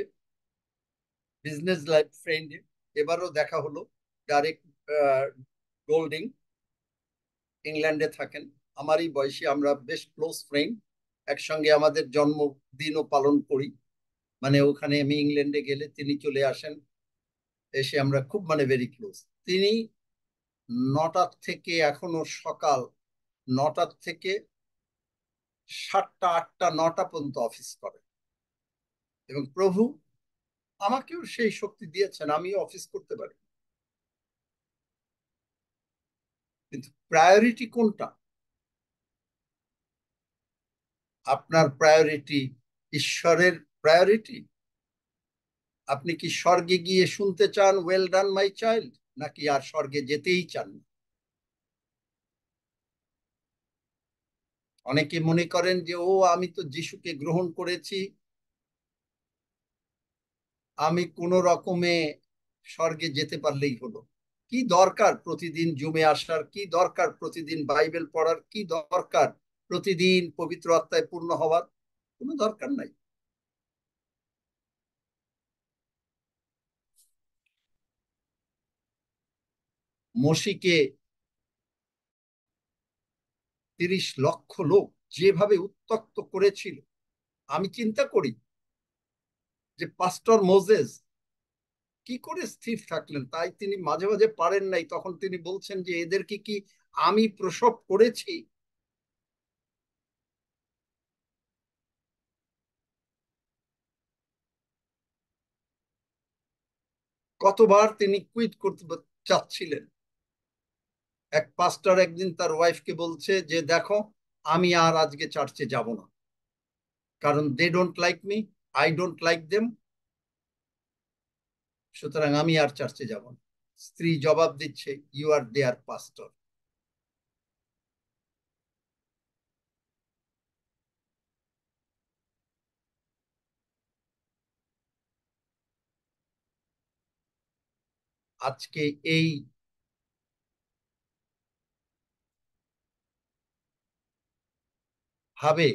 বিজনেস লাইফ ফ্রেন্ড, এবারও দেখা হলো, ডাইরেক্ট গোল্ডিং, ইংল্যান্ডে থাকেন, আমারই বয়সী, আমরা বেশ ক্লোজ ফ্রেন্ড, একসঙ্গে আমাদের জন্মদিনও পালন করি। মানে ওখানে আমি ইংল্যান্ডে গেলে তিনি চলে আসেন, এসে আমরা খুব মানে ভেরি ক্লোজ। তিনি 9টার থেকে, এখনো সকাল 9টার থেকে 7টা 8টা 9টা পর্যন্ত অফিস করেন। এবং প্রভু আমাকেও সেই শক্তি দিয়েছেন, আমি অফিস করতে পারি। কিন্তু প্রায়োরিটি কোনটা? আপনার প্রায়োরিটি ঈশ্বরের প্রায়োরিটি? আপনি কি স্বর্গে গিয়ে শুনতে চান, ওয়েল ডান মাই চাইল্ড, নাকি আর স্বর্গে যেতেই চান? অনেকে মনে করেন যে ও আমি তো যিশুকে গ্রহণ করেছি, আমি কোন রকমে স্বর্গে যেতে পারলেই হলো। কি দরকার প্রতিদিন জুমে আসার? কি দরকার প্রতিদিন বাইবেল পড়ার? কি দরকার প্রতিদিন পবিত্র আত্মায় পূর্ণ হওয়ার? কোনো দরকার নাই। মসিকে 30 লক্ষ লোক যেভাবে উত্ত্যক্ত করেছিল, আমি চিন্তা করি যে পাস্টর মোজেস কি করে স্থির থাকলেন। তাই তিনি মাঝে মাঝে পারেন নাই, তখন তিনি বলছেন যে এদেরকে কি আমি প্রসব করেছি? কতবার তিনি কুইট করতে চাচ্ছিলেন, এক পাস্টার একদিন তার ওয়াইফকে বলছে যে দেখো, আমি আর আজকে চার্চে যাব না, কারণ they don't like me, I don't like them, সুতরাং আমি আর চার্চে যাব না। স্ত্রী জবাব দিচ্ছে, ইউ আর দেয়ার পাস্টর। আজকে এই ভাবে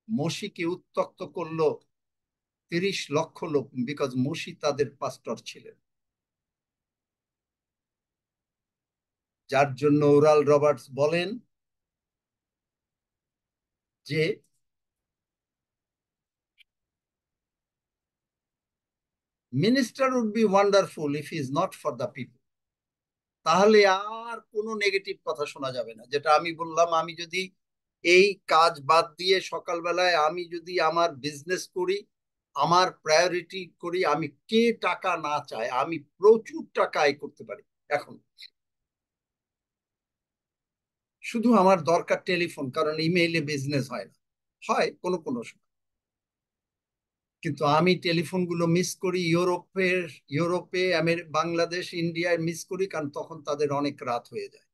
মসিকে উত্ত্যক্ত করলো 30 লক্ষ লোক, বিকজ মসি তাদের পাস্টর ছিলেন। যার জন্য ওরাল রবার্টস বলেন যে minister would be wonderful if is not for the people. তাহলে আর কোনো নেগেটিভ কথা শোনা যাবে না। যেটা আমি বললাম, আমি যদি এই কাজ বাদ দিয়ে সকালবেলায় আমি যদি আমার বিজনেস করি, আমার প্রায়োরিটি করি, আমি কে টাকা না চায়, আমি প্রচুর টাকা আয় করতে পারি। এখন শুধু আমার দরকার টেলিফোন, কারণ ইমেইলে বিজনেস হয় না, হয় কোনো কোনো সময়। কিন্তু আমি টেলিফোনগুলো মিস করি ইউরোপে বাংলাদেশ, ইন্ডিয়ায় মিস করি, কারণ তখন তাদের অনেক রাত হয়ে যায়।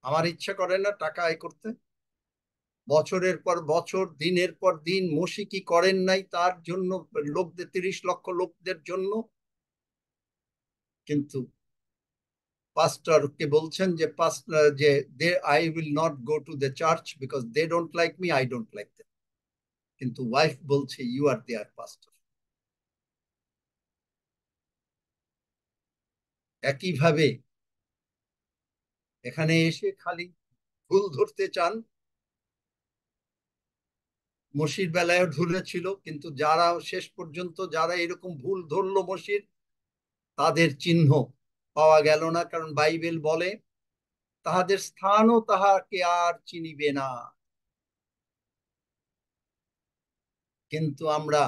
আমার ইচ্ছা করে না টাকা আয় করতে। বছরের পর বছর, দিনের পর দিন মসি কি করেন নাই তার জন্য, লোকদের 30 লক্ষ লোকদের জন্য। কিন্তু পাস্টরকে বলছেন যে they I will not go to the church because they don't like me, I don't like them. কিন্তু ওয়াইফ বলছে, ইউ আর দেয়ার পাস্টর। একইভাবে এখানে এসে খালি ভুল ধরতে চান। মসির বেলায় ধরেছিল, কিন্তু যারা শেষ পর্যন্ত যারা এরকম ভুল ধরলো মসির, তাদের চিহ্ন পাওয়া গেল না, কারণ বাইবেল বলে তাহাদের স্থানও তাহাকে আর চিনিবে না। কিন্তু আমরা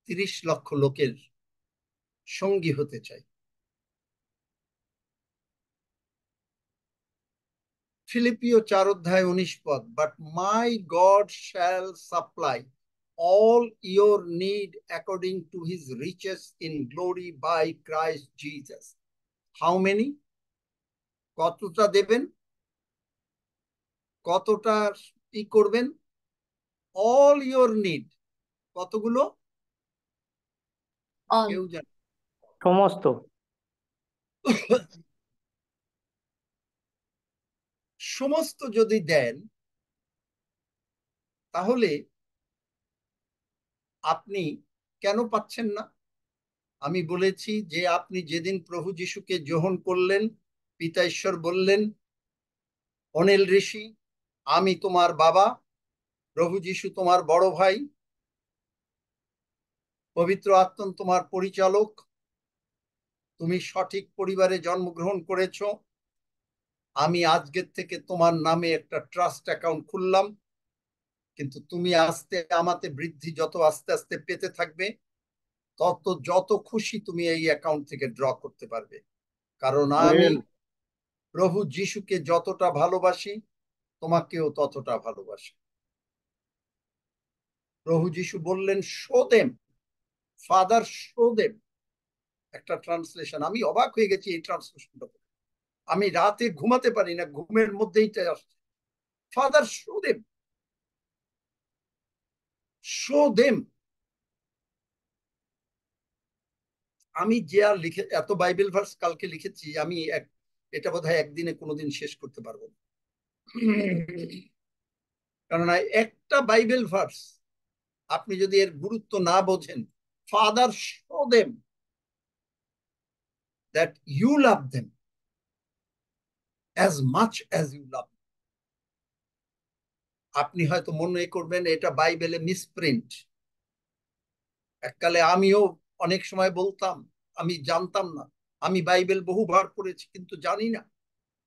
30 লক্ষ লোকের সঙ্গী হতে চাই। ফিলিপিও 4:19, but my god shall supply all your need according to his riches in glory by Christ Jesus. How many? কতটা দেবেন, কতটা ই করবেন? all your need, কতগুলো all, কেউ জানে? সমস্ত। সমস্ত যদি দেন, তাহলে আপনি কেন পাচ্ছেন না? আমি বলেছি যে আপনি যেদিন প্রভু যিশুকে গ্রহণ করলেন, পিতা ঈশ্বর বললেন, অনিল ঋষি আমি তোমার বাবা, প্রভু যিশু তোমার বড় ভাই, পবিত্র আত্মা তোমার পরিচালক, তুমি সঠিক পরিবারে জন্মগ্রহণ করেছো, আমি আজকের থেকে তোমার নামে একটা ট্রাস্ট অ্যাকাউন্ট খুললাম, কিন্তু তুমি আমাতে বৃদ্ধি যত আস্তে আস্তে পেতে থাকবে, তত যত খুশি তুমি এই অ্যাকাউন্ট থেকে ড্র করতে পারবে, কারণ আমি প্রভু যিশুকে যতটা ভালোবাসি তোমাকেও ততটা ভালোবাসি। প্রভু যিশু বললেন, show them, father show them. একটা ট্রান্সলেশন, আমি অবাক হয়ে গেছি এই ট্রান্সলেশনটা। আমি রাতে ঘুমাতে পারি না, ঘুমের মধ্যেই আসছে, father show them, show them. আমি যে আর লিখে এত বাইবেল ভার্স কালকে লিখেছি, আমি এটা বোধহয় একদিনে কোনোদিন শেষ করতে পারবো না। কারণ একটা বাইবেল ভার্স আপনি যদি এর গুরুত্ব না বোঝেন, father show them that you love them as much as you love them. আপনি হয়তো মনে করবেন এটা বাইবেলে মিসপ্রিন্ট। এককালে আমিও অনেক সময় বলতাম, আমি জানতাম না, আমি বাইবেল বহুবার পড়েছি কিন্তু জানি না।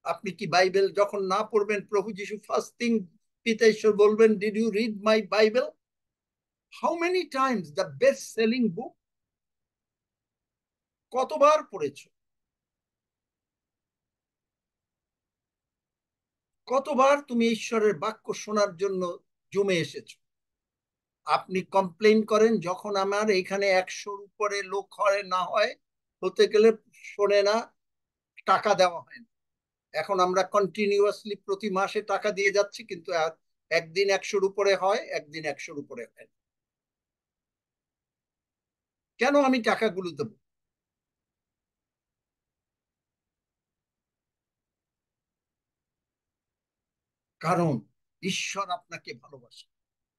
আপনি কি বাইবেল যখন না পড়বেন, প্রভু যিশু ফার্স্ট থিং পিতা ঈশ্বর বলবেন, did you read my Bible? How many times the best selling book, কতবার পড়েছো? কতবার তুমি ঈশ্বরের বাক্য শোনার জন্য জমে এসেছো? আপনি কমপ্লেইন করেন যখন আমার এখানে 100-র উপরে লোক হয় না হয়, হতে গেলে শোনে না, টাকা দেওয়া হয় না। এখন আমরা কন্টিনিউয়াসলি প্রতি মাসে টাকা দিয়ে যাচ্ছি, কিন্তু একদিন 100-র উপরে হয়, একদিন 100-র উপরে হয় না। কেন আমি টাকাগুলো দেব? কারণ ঈশ্বর আপনাকে ভালোবাসে,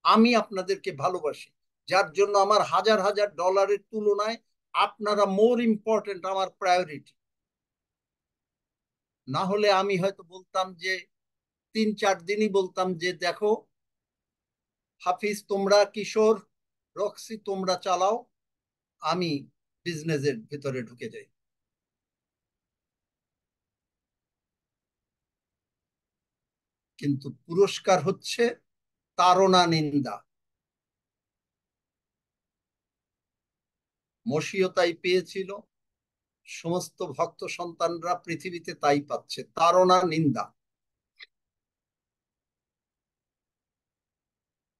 আমি আপনাদেরকে ভালোবাসি, যার জন্য আমার হাজার হাজার ডলারের তুলনায় আপনারা মোর ইম্পর্টেন্ট, আমার প্রায়োরিটি। না হলে আমি হয়তো বলতাম যে 3-4 দিনই বলতাম যে দেখো হাফিজ তোমরা, কিশোর, রক্সি তোমরা চালাও, আমি বিজনেসের ভিতরে ঢুকে যাই। কিন্তু পুরস্কার হচ্ছে তাড়না, নিন্দা। মসিও তাই পেয়েছিল, সমস্ত ভক্ত সন্তানরা পৃথিবীতে তাই পাচ্ছে, তাড়না, নিন্দা,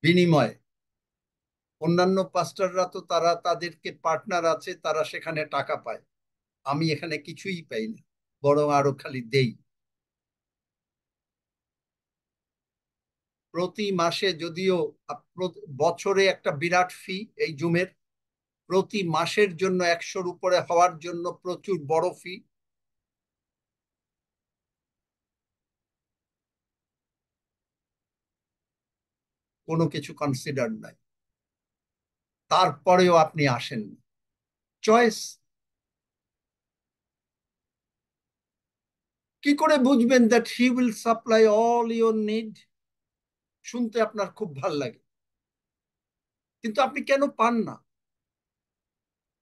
বিনিময়। অন্যান্য পাস্টাররা তো তারা তাদেরকে পার্টনার আছে, তারা সেখানে টাকা পায়, আমি এখানে কিছুই পাই না, বরং আরো খালি দেই। প্রতি মাসে, যদিও বছরে একটা বিরাট ফি এই জুমের, প্রতি মাসের জন্য 100-র উপরে হওয়ার জন্য প্রচুর বড় ফি। কোনো কিছু কনসিডার নাই, তারপরেও আপনি আসেন। চয়েস। কি করে বুঝবেন that he will supply all your need? শুনতে আপনার খুব ভাল লাগে, কিন্তু আপনি কেন পান না?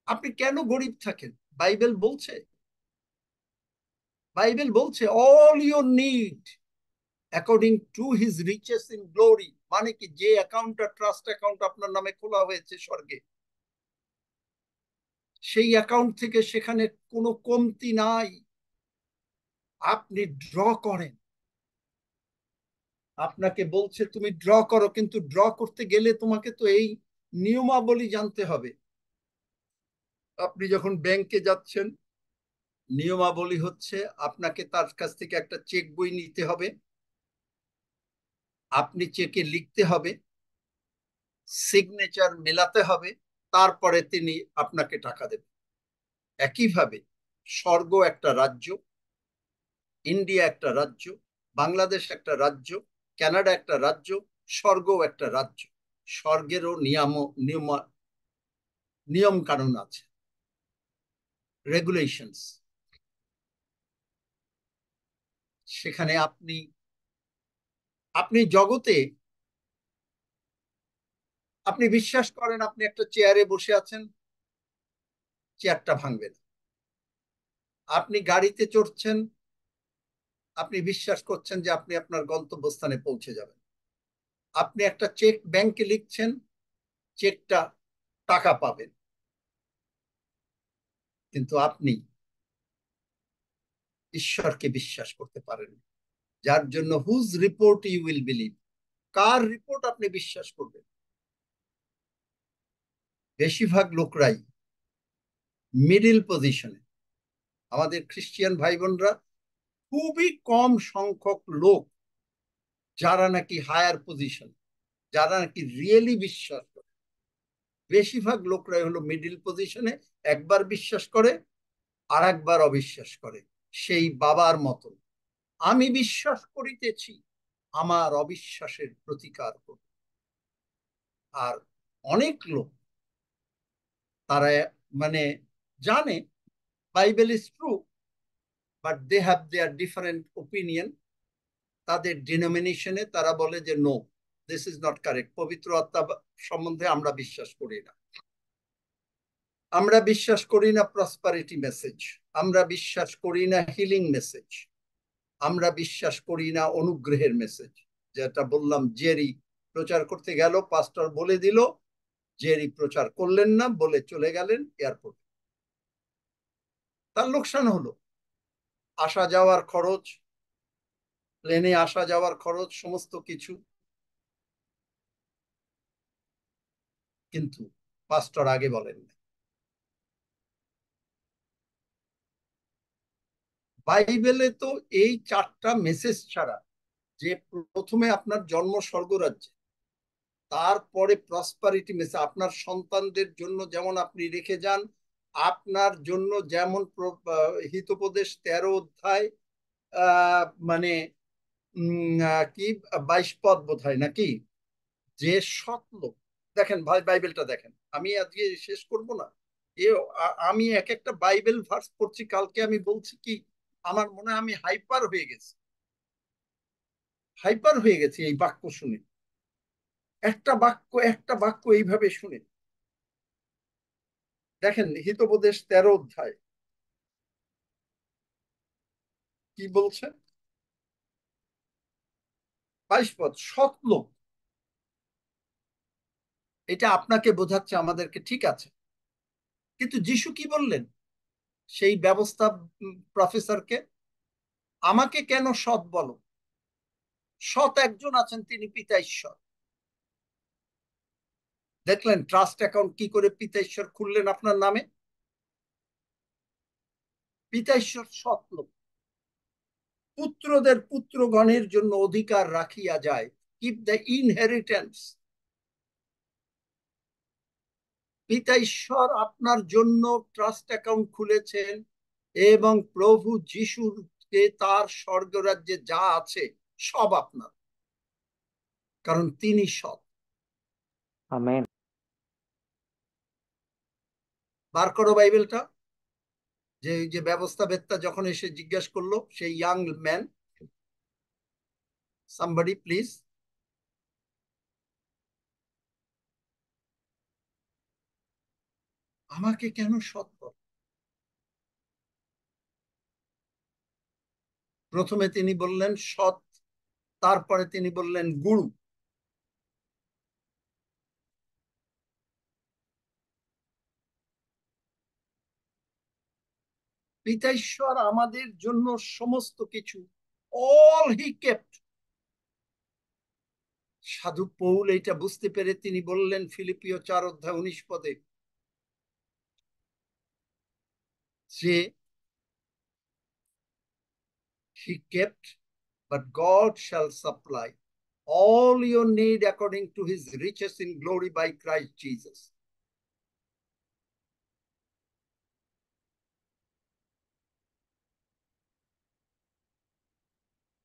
আপনি কেন গরিব থাকেন? বাইবেল বলছে, বাইবেল বলছে all your need according to his riches in glory. মানে কি, যে অ্যাকাউন্টটা ট্রাস্ট অ্যাকাউন্ট আপনার নামে খোলা হয়েছে স্বর্গে, সেই অ্যাকাউন্ট থেকে সেখানে কোনো কমতি নাই। আপনি ড্র করেন, আপনাকে বলছে তুমি ড্র করো, কিন্তু ড্র করতে গেলে তোমাকে তো এই নিয়মাবলী জানতে হবে। আপনি যখন ব্যাংকে যাচ্ছেন, নিয়মাবলী হচ্ছে আপনাকে তার কাছ থেকে একটা চেক বই নিতে হবে, আপনি চেকে লিখতে হবে, সিগনেচার মেলাতে হবে, তারপরে তিনি আপনাকে টাকা দেবেন। একইভাবে স্বর্গ একটা রাজ্য, ইন্ডিয়া একটা রাজ্য, বাংলাদেশ একটা রাজ্য, কানাডা একটা রাজ্য, স্বর্গও একটা রাজ্য। স্বর্গেরও নিয়ম কানুন আছে, রেগুলেশনস। সেখানে আপনি আপনি জগতে, আপনি বিশ্বাস করেন আপনি একটা চেয়ারে বসে আছেন, চেয়ারটা ভাঙবে না। আপনি গাড়িতে চড়ছেন, আপনি বিশ্বাস করছেন যে আপনি আপনার গন্তব্যস্থানে পৌঁছে যাবেন। আপনি একটা চেক ব্যাংকে লিখছেন, চেকটা টাকা পাবেন, কিন্তু আপনি ঈশ্বরকে বিশ্বাস করতে পারেন, যার জন্য whose report you will believe. কার রিপোর্ট আপনি বিশ্বাস করবেন? বেশিরভাগ লোকরাই মিডিল পজিশনে। আমাদের খ্রিস্টিয়ান ভাই বোনরা, খুবই কম সংখ্যক লোক যারা নাকি হায়ার পজিশন, যারা নাকি রিয়েলি বিশ্বাস করে। বেশিরভাগ লোকরাই হলো মিডিল পজিশনে, একবার বিশ্বাস করে আর একবার অবিশ্বাস করে, সেই বাবার মতো। আমি বিশ্বাস করিতেছি, আমার অবিশ্বাসের প্রতিকার করব। আর অনেক লোক, তারা মানে জানে Bible is true, but they have their different opinion. তাদের ডিনোমিনেশনে তারা বলে যে no, this is not correct, পবিত্র আত্মা সম্বন্ধে আমরা বিশ্বাস করি না। আমরা বিশ্বাস করি না প্রসপারিটি মেসেজ, আমরা বিশ্বাস করি না হিলিং মেসেজ, আমরা বিশ্বাস করি না অনুগ্রহের মেসেজ। যেটা বললাম, জেরি প্রচার করতে গেল, পাস্টর বলে দিল জেরি প্রচার করলেন না, বলে চলে গেলেন এয়ারপোর্ট। তার লোকসান হলো, আসা যাওয়ার খরচ, প্লেনে আসা যাওয়ার খরচ, সমস্ত কিছু। কিন্তু পাস্টর আগে বলেন না। বাইবেলে তো এই 4টা মেসেজ ছাড়া, যে প্রথমে আপনার জন্ম স্বর্গরাজ্যে, তারপরে প্রসপারিটি মেসেজ, আপনার সন্তানদের জন্য যেমন আপনি রেখে যান, আপনার জন্য যেমন হিতোপদেশ 13 অধ্যায় মানে কি 22 পদ বোধ হয় নাকি, যে সৎ লোক। দেখেন ভাই, বাইবেলটা দেখেন, আমি আজকে শেষ করব না। আমি এক একটা বাইবেল ভার্স পড়ছি, কালকে আমি বলছি কি, আমার মনে হয় আমি হাইপার হয়ে গেছি, হাইপার হয়ে গেছি এই বাক্য শুনে, একটা বাক্য একটা বাক্য এইভাবে শুনে। দেখেন হিতোপদেশ 13 অধ্যায় কি বলছে, 22 পদ, সৎ লোক। এটা আপনাকে বোঝাচ্ছে আমাদেরকে, ঠিক আছে। কিন্তু যিশু কি বললেন সেই ব্যবস্থা প্রফেসরকে, আমাকে কেন সৎ বলো? সৎ একজন আছেন, তিনি পিতা ঈশ্বর। দেখলেন ট্রাস্ট অ্যাকাউন্ট কি করে পিতা ঈশ্বর খুললেন আপনার নামে? পিতা ঈশ্বর সৎ লোক। পুত্রদের পুত্রগণের জন্য অধিকার রাখিয়া যায়, কিপ দ্য ইনহেরিটেন্স। পিতা ঈশ্বর আপনার জন্য ট্রাস্ট অ্যাকাউন্ট খুলেছেন, এবং প্রভু যিশুকে তার স্বর্গরাজ্যে যা আছে সব আপনার, কারণ তিনি সৎ। আমেন। বার করো বাইবেলটা। যে ব্যবস্থাবেত্তা যখন এসে জিজ্ঞাসা করলো, সেই ইয়াং ম্যান, সামবডি প্লিজ। আমাকে কেন সৎ বল? প্রথমে তিনি বললেন সৎ, তারপরে তিনি বললেন গুরু। পিতা ঈশ্বর আমাদের জন্য সমস্ত কিছু, অল হি কেপ্ট। সাধু পৌল এটা বুঝতে পেরে তিনি বললেন ফিলিপিও 4 অধ্যায় 19 পদে, যে he kept, but God shall supply all your need according to his riches in glory by Christ Jesus.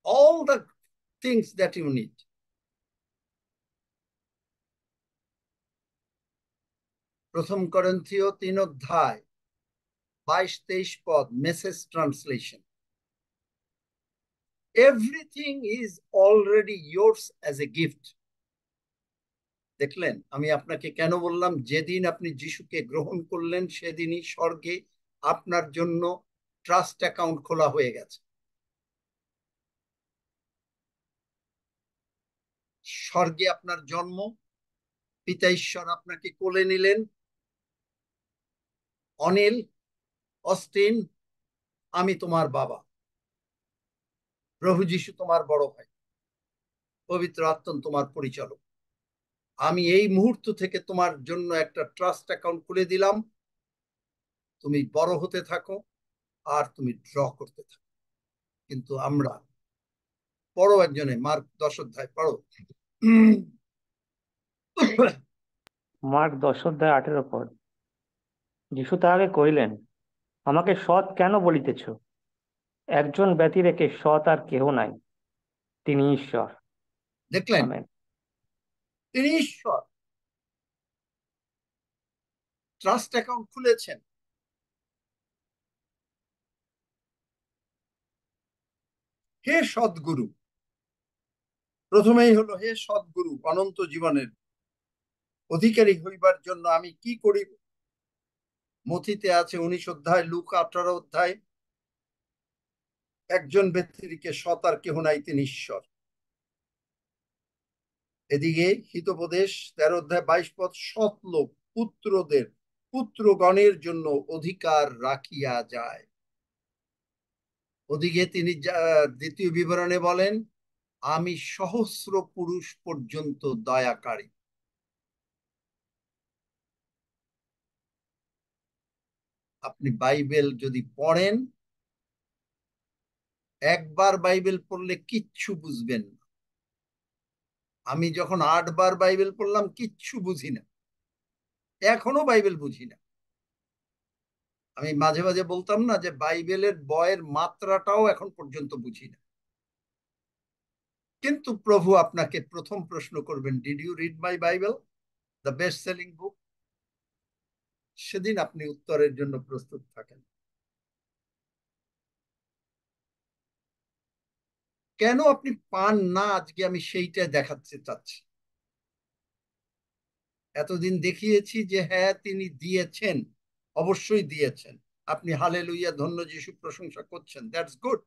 All the things that you need. প্রথম করিন্থীয় 3 অধ্যায় 22-23 পদ, message translation. Everything is already yours as a gift. দেখলেন আমি আপনাকে কেন বললাম, যেদিন আপনি যিশুকে গ্রহণ করলেন সেদিনই স্বর্গে আপনার জন্য ট্রাস্ট অ্যাকাউন্ট খোলা হয়ে গেছে। স্বর্গে আপনার জন্ম, পিতা ঈশ্বর আপনাকে কোলে নিলেন। অনিল, অস্টিন, আমি তোমার বাবা, প্রভু যিশু তোমার বড় ভাই, পবিত্র আত্মা তোমার পরিচালক। আমি এই মুহূর্ত থেকে তোমার জন্য একটা ট্রাস্ট অ্যাকাউন্ট খুলে দিলাম, তুমি বড় হতে থাকো আর তুমি ড্র করতে থাকো। কিন্তু আমরা পড়ো একজনে, মার্ক 10 অধ্যায় পড়ো। মার্ক 10 অধ্যায় 18 পদ। যীশু তাহাকে কহিলেন, আমাকে সৎ কেন বলিতেছ? একজন ব্যতি রেখে সৎ আর কেহ নাই, তিনি ঈশ্বর। দেখলেন আমেন। তিনি ঈশ্বর, ট্রাস্ট অ্যাকাউন্ট খুলেছেন। হে সদ্গুরু, প্রথমেই হলো হে সদ্গুরু, অনন্ত জীবনের অধিকারী হইবার জন্য আমি কি করিব? মথিতে আছে 19 অধ্যায়, লুকা 18 অধ্যায়, একজন ব্যক্তিকে সৎ আর কেহ নাই, তিনি ঈশ্বর। এদিকে হিতোপদেশ 13 অধ্যায় 22 পদ, সৎ লোক পুত্রদের পুত্রগণের জন্য অধিকার রাখিয়া যায়। ওদিকে তিনি দ্বিতীয় বিবরণে বলেন, আমি সহস্র পুরুষ পর্যন্ত দয়াকারী। আপনি বাইবেল যদি পড়েন, একবার বাইবেল পড়লে কিচ্ছু বুঝবেন না। আমি যখন 8 বার বাইবেল পড়লাম কিচ্ছু বুঝি না, এখনো বাইবেল বুঝি না। আমি মাঝে মাঝে বলতাম না যে বাইবেলের বয়ের মাত্রাটাও এখন পর্যন্ত বুঝি না। কিন্তু প্রভু আপনাকে প্রথম প্রশ্ন করবেন, did you read my Bible, the best selling book? সেদিন আপনি উত্তরের জন্য প্রস্তুত থাকেন। কেন আপনি পান না আজকে, আমি সেইটা দেখাতে চাচ্ছি। এতদিন দেখিয়েছি যে হ্যাঁ তিনি দিয়েছেন, অবশ্যই দিয়েছেন। আপনি হালেলুয়া ধন্য যিশু প্রশংসা করছেন, দ্যাটস গুড।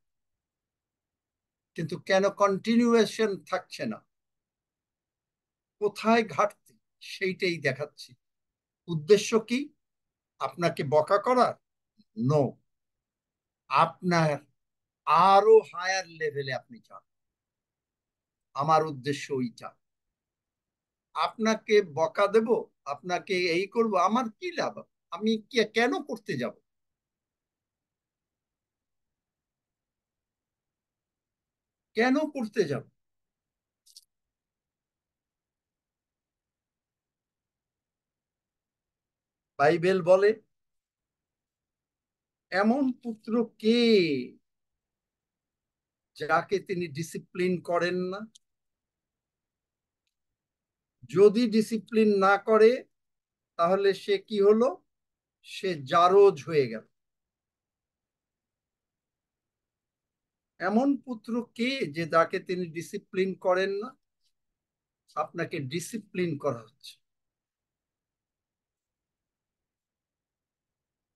কিন্তু কেন কন্টিনিউয়েশন থাকছে না, কোথায় ঘাটতি, সেইটাই দেখাচ্ছি। উদ্দেশ্য কি? আপনাকে বকা করার? নো, আপনার আরো হায়ার লেভেলে আপনি চান। আমার উদ্দেশ্য ওইটা। আপনাকে বকা দেব, আপনাকে এই করব, আমার কি লাভ? আমি কেন করতে যাব? কেন করতে যাব? বাইবেল বলে, এমন পুত্র কে যাকে তিনি ডিসিপ্লিন করেন না? যদি ডিসিপ্লিন না করে তাহলে সে কি হলো? সে জারজ হয়ে গেল। এমন পুত্র কে যে যাকে তিনি ডিসিপ্লিন করেন না? আপনাকে ডিসিপ্লিন করা হচ্ছে।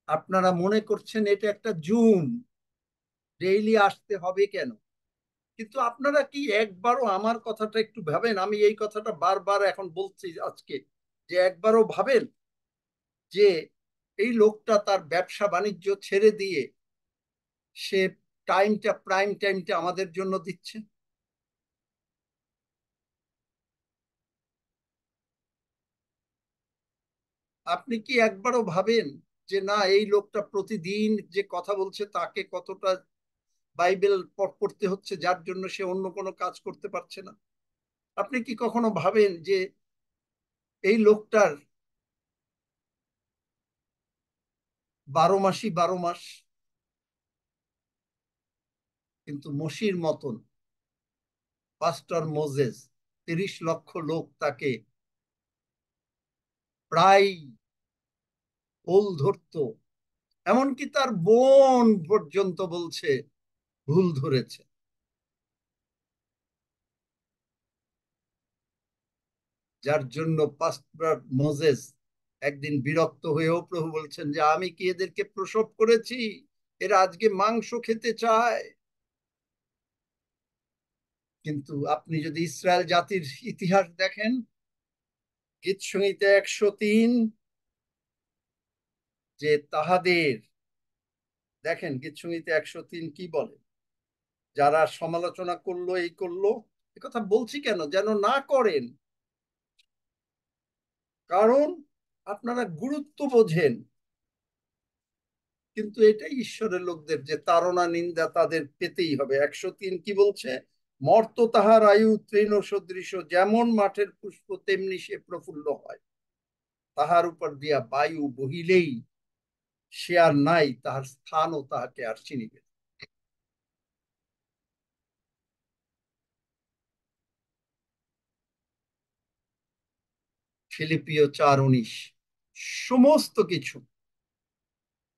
আপনারা মনে করছেন এটা একটা জুম, ডেইলি আসতে হবে কেন? কিন্তু আপনারা কি একবারও আমার কথাটা একটু ভাবেন? আমি এই কথাটা বারবার এখন বলছি আজকে, যে একবারও ভাবেন যে এই লোকটা তার ব্যবসা বাণিজ্য ছেড়ে দিয়ে সে প্রাইম টাইমটা আমাদের জন্য দিচ্ছে। আপনি কি একবারও ভাবেন যে না, এই লোকটা প্রতিদিন যে কথা বলছে তাকে কতটা বাইবেল পড়তে হচ্ছে, যার জন্য সে অন্য কোনো কাজ করতে পারছে না? আপনি কি কখনো ভাবেন যে এই লোকটার 12 মাসই 12 মাস? কিন্তু মসির মতন পাস্টর মোজেস 30 লক্ষ লোক তাকে প্রায় ভুল ধরতো, এমনকি তার বোন পর্যন্ত বলছে ভুল ধরেছে। যার জন্য পাস্টর মোজেস একদিন বিরক্ত হয়েও প্রভু বলছেন যে আমি কি এদেরকে প্রসব করেছি, এরা আজকে মাংস খেতে চায়? কিন্তু আপনি যদি ইসরায়েল জাতির ইতিহাস দেখেন, গীত সংহিতা 103, যে তাহাদের, দেখেন গীত সংহিতা 103 কি বলে, যারা সমালোচনা করলো, এই করলো, এ কথা বলছি কেন? যেন না করেন। কারণ আপনারা গুরুত্ব বোঝেন, কিন্তু এটাই ঈশ্বরের লোকদের, যে তাড়না নিন্দা তাদের পেতেই হবে। 103 কি বলছে? মর্ত তাহার আয়ু তৃণ সদৃশ, যেমন মাঠের পুষ্প তেমনি সে প্রফুল্ল হয়। তাহার উপর দিয়া বায়ু বহিলেই সে আর নাই, তাহার স্থানও তাহাকে আর চিনিবে। ফিলিপিও 4:19 সমস্ত কিছু।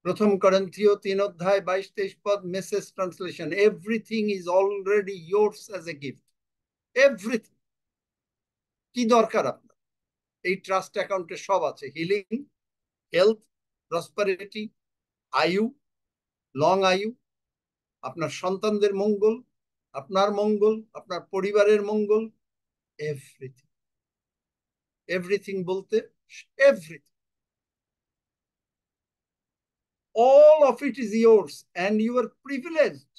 প্রথম করিন্থীয় 3 অধ্যায় 22-23 পদ, message translation, everything is already yours as a gift. Everything. কি দরকার আপনার? এই ট্রাস্ট অ্যাকাউন্টে সব আছে, হিলিং, হেলথ, প্রসপারিটি, আয়ু, লং আয়ু, আপনার সন্তানদের মঙ্গল, আপনার মঙ্গল, আপনার পরিবারের মঙ্গল, এভরিথিং। এভরিথিং বলতে everything, all of it is yours and you are privileged.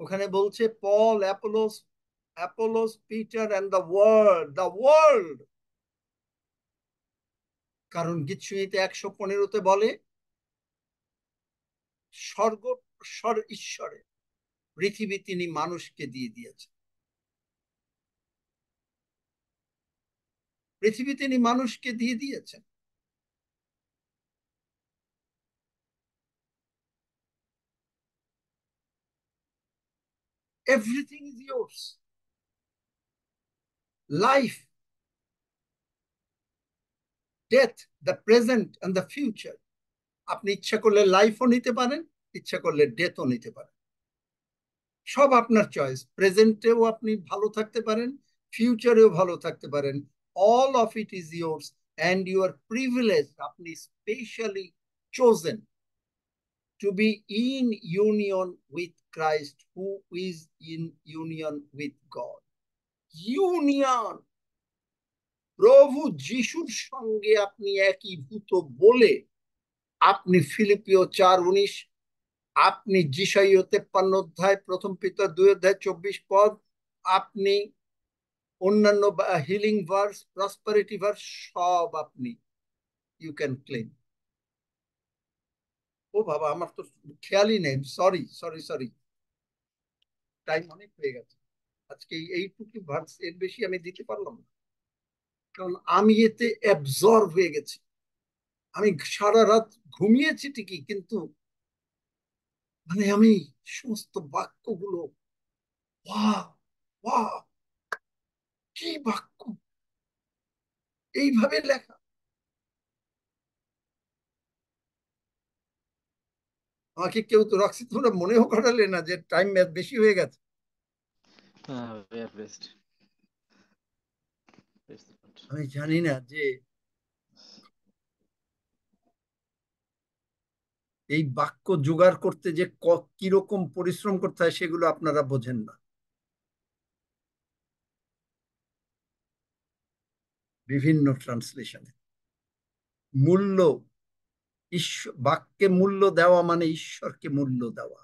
ওখানে বলছে পল, অ্যাপোলোস, পিটার and the world. কারণ গীতসংহিতা 115-তে বলে ঈশ্বরে পৃথিবী তিনি মানুষকে দিয়ে দিয়েছেন, পৃথিবী তিনি মানুষকে দিয়ে দিয়েছেন। Everything is yours. Life, death, the present and the future. আপনি ইচ্ছা করলে লাইফও নিতে পারেন, ইচ্ছা করলে ডেথও নিতে পারেন, সব আপনার চয়েস। প্রেজেন্টেও আপনি ভালো থাকতে পারেন, ফিউচারেও ভালো থাকতে পারেন। All of it is yours and you are privilege, আপনি specially chosen to be in union with Christ who is in union with God. Union, প্রভু যিশুর সঙ্গে আপনি একীভূত বলে আপনি ফিলিপিও 4:19, আপনি যিশাইয় 53 প্রথম পিতর 2:24, আপনি অন্যান্য হিলিং ভার্স, প্রসপারিটি ভার্স সব আপনি ইউ ক্যান ক্লেম। ও বাবা, আমার তো খেয়ালই নেই, সরি সরি সরি, টাইম অনেক হয়ে গেছে। আজকে এইটুকু ভার্স, এর বেশি আমি দিতে পারলাম না, কারণ আমি এতে অ্যাবজর্ব হয়ে গেছি। আমি সারা রাত ঘুমিয়েছি ঠিকই, কিন্তু মানে আমি সমস্ত বাক্যগুলো, ওয়াও ওয়াও, কি বাক্য, এইভাবে লেখা। আমাকে কেউ তো রাখছি, তোমরা মনেও করালে না যে টাইম বেশি হয়ে গেছে। We are blessed. Praise the Lord. আমি জানি না যে এই বাক্য জোগাড় করতে যে কিরকম পরিশ্রম করতে হয় সেগুলো আপনারা বোঝেন না। বিভিন্ন ট্রান্সলেশনে মূল্য, বাক্যে মূল্য দেওয়া মানে ঈশ্বরকে মূল্য দেওয়া।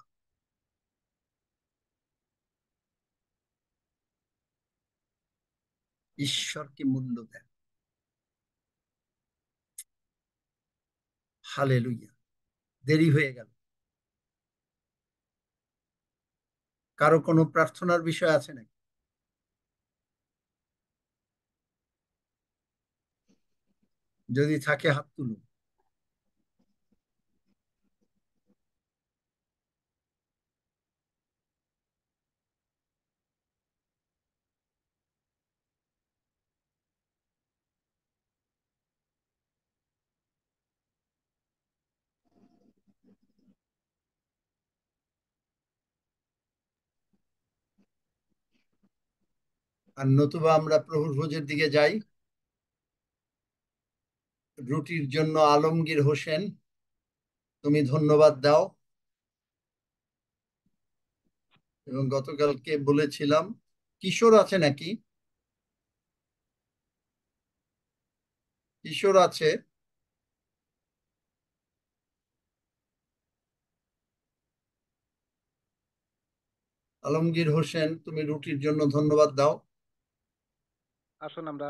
ঈশ্বরকে মূল্য দেয়। হালেলুয়া। দেরি হয়ে গেল। কারো কোনো প্রার্থনার বিষয় আছে নাকি? যদি থাকে হাত তুলুন। আর নতুবা আমরা প্রভুর ভোজের দিকে যাই। রুটির জন্য আলমগীর হোসেন, তুমি ধন্যবাদ দাও। এবং গতকালকে বলেছিলাম, কিশোর আছে নাকি? কিশোর আছে? আলমগীর হোসেন, তুমি রুটির জন্য ধন্যবাদ দাও। আসুন আমরা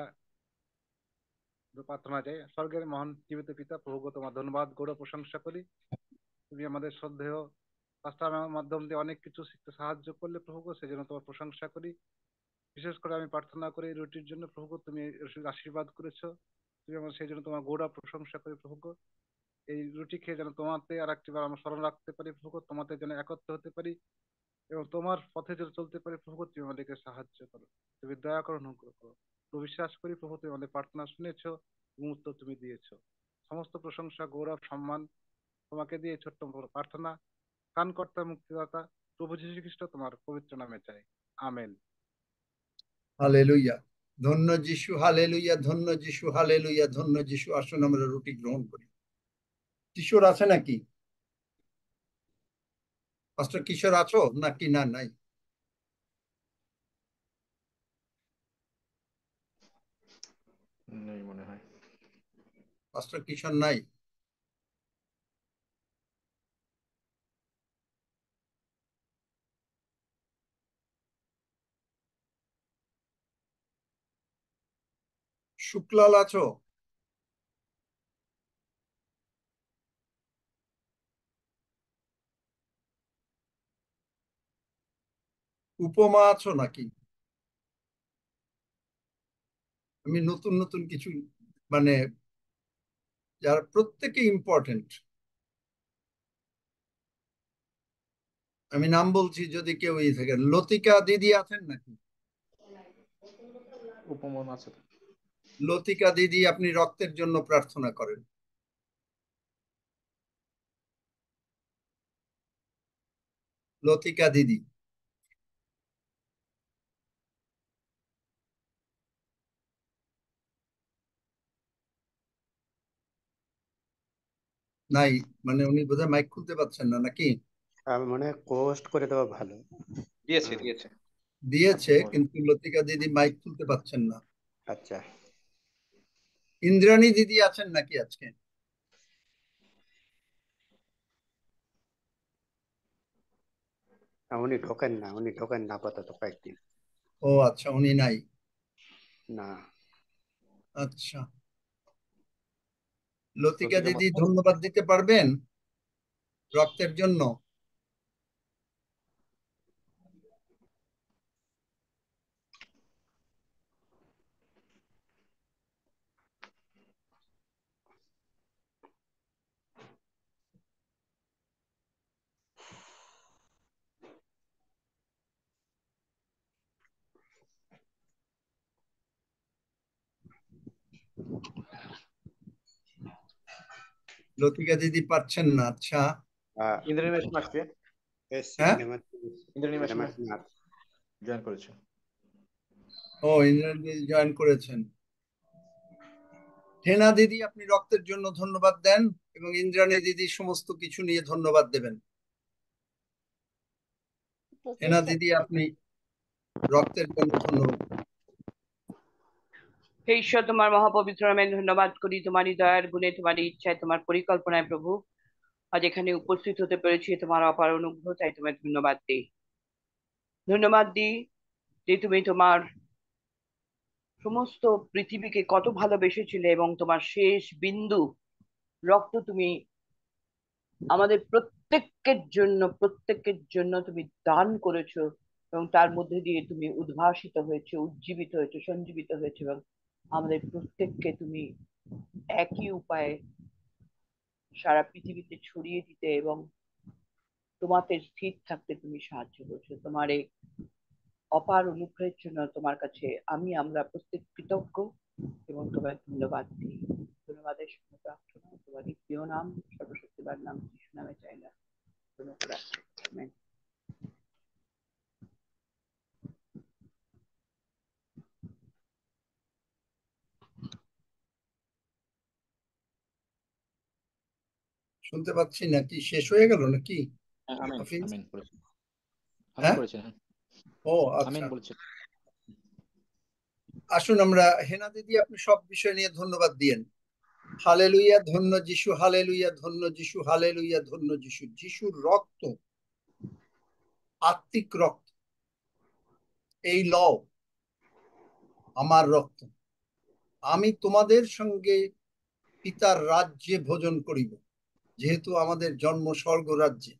প্রার্থনা যাই। স্বর্গের মহান জীবিত পিতা, প্রভু তোমার ধন্যবাদ গৌরব প্রশংসা করি। তুমি আমাদের শ্রদ্ধেয় পাস্টার মাধ্যম দিয়ে অনেক কিছু শিখতে সাহায্য করলে প্রভু, সেই জন্য তোমার প্রশংসা করি। বিশেষ করে আমি প্রার্থনা করি এই রুটির জন্য প্রভু, তুমি আশীর্বাদ করেছো, তুমি আমার সেই জন্য তোমার গৌরব প্রশংসা করি প্রভু। এই রুটি খেয়ে যেন তোমাতে আর একটিবার আমরা স্মরণ রাখতে পারি প্রভু, তোমাতে যেন একত্র হতে পারি এবং তোমার পথে যেন চলতে পারি প্রভু। তুমি আমাদেরকে সাহায্য করো, তুমি দয়া করো, অনুগ্রহ করো। বিশ্বাস করি প্রভু তুমি আমাদের প্রার্থনা শুনেছো এবং উত্তর তুমি দিয়েছো। সমস্ত প্রশংসা গৌরব সম্মান তোমাকে দিয়ে ছোট্ট প্রার্থনা ত্রাণকর্তা মুক্তিদাতা প্রভু যীশু খ্রিস্ট তোমার পবিত্র নামে চাই, আমেন। হালেলুয়া। ধন্য যিশু, হালেলুয়া, ধন্য যিশু, হালেলুয়া, ধন্য যিশু। আসুন আমরা রুটি গ্রহণ করি। কিশোর আছে নাকি? পাস্টার কিশোর আছো নাকি? না, নাই। নেই মনে হয়। পাস্টার কিশোর নাই? শুক্লাল আছো? উপমা আছো নাকি? আমি নতুন নতুন কিছু, মানে যারা প্রত্যেকে ইম্পর্টেন্ট, আমি নাম বলছি যদি কেউ থাকেন। লতিকা দিদি আছেন নাকি? উপমন আছে তো। লতিকা দিদি, আপনি রক্তের জন্য প্রার্থনা করেন। লতিকা দিদি নাই, মানে উনি বোধহয় মাইক খুলতে পারছেন না নাকি? আমি মনে হয় পোস্ট করে দেওয়া ভালো। দিয়েছে হুম, দিয়েছে। দিয়েছে, ওর কিন্তু লতিকা দিদি মাইক খুলতে পারছেন না। আচ্ছা। ইন্দ্রাণী দিদি আছেন নাকি আজকে? উনি ঢোকেন না আপাতত কয়েকদিন। ও আচ্ছা, উনি নাই। না, আচ্ছা, লতিকা লতিকা দিদি মাত্র। ধন্যবাদ দিতে পারবেন রক্তের জন্য? লতিকা দিদি পারছেন না, আচ্ছা। আহ, ইন্দ্রাণী ম্যাডাম আসছে। এসছি হ্যাঁ, ম্যাডাম, ইন্দ্রাণী ম্যাডাম ম্যাডাম এখন আছে। জয়েন করেছে। ও ইন্দ্রাণী দিদি জয়েন করেছেন। হেনা দিদি আপনি রক্তের জন্য ধন্যবাদ দেন, এবং ইন্দ্রাণী দিদি সমস্ত কিছু নিয়ে ধন্যবাদ দেবেন। হেনা দিদি আপনি রক্তের জন্য ধন্যবাদ। হে ঈশ্বর, তোমার মহাপবিত্র নামে ধন্যবাদ করি, তোমারই দয়ার গুণে, তোমারই ইচ্ছায়, তোমার পরিকল্পনায় প্রভু আজ এখানে উপস্থিত হতে পেরেছি। তোমার অপার অনুগ্রহ, তাই তোমায় ধন্যবাদ দিই। ধন্যবাদ দিই যে তুমি তোমার সমস্ত পৃথিবীকে কত ভালোবেসেছিলে এবং তোমার শেষ বিন্দু রক্ত তুমি আমাদের প্রত্যেকের জন্য তুমি দান করেছো, এবং তার মধ্যে দিয়ে তুমি উদ্ভাসিত হয়েছে, উজ্জীবিত হয়েছে, সঞ্জীবিত হয়েছে, এবং আমাদের প্রত্যেককে তুমি একই উপায়ে সারা পৃথিবীতে ছড়িয়ে দিতে এবং তোমাতে স্থির থাকতে তুমি সাহায্য করছো। তোমার এই অপার অনুগ্রহের জন্য তোমার কাছে আমরা প্রত্যেক কৃতজ্ঞ এবং তোমার ধন্যবাদ দিই। ধন্যবাদের সঙ্গে প্রার্থনা তোমার প্রিয় নাম, সর্বশক্তিবার নাম যিশু নামে চাইলাম। আমেন। শুনতে পাচ্ছি নাকি? শেষ হয়ে গেল নাকি আমেন হাফিজ? আমেন করেছে। আমেন হ্যাঁ, করেছেন। ও আমেন আচ্ছা। বলেছে। আসুন আমরা, হেনা দিদি আপনি সব বিষয় নিয়ে ধন্যবাদ দিয়েন। হালেলুইয়া, ধন্য যিশু, হালেলুইয়া, ধন্য যিশু, হালেলুইয়া, ধন্য যিশু। যিশুর রক্ত, আত্মিক রক্ত, এই লও আমার রক্ত, আমি তোমাদের সঙ্গে পিতার রাজ্যে ভোজন করিব। যেহেতু আমাদের জন্ম স্বর্গ রাজ্যে,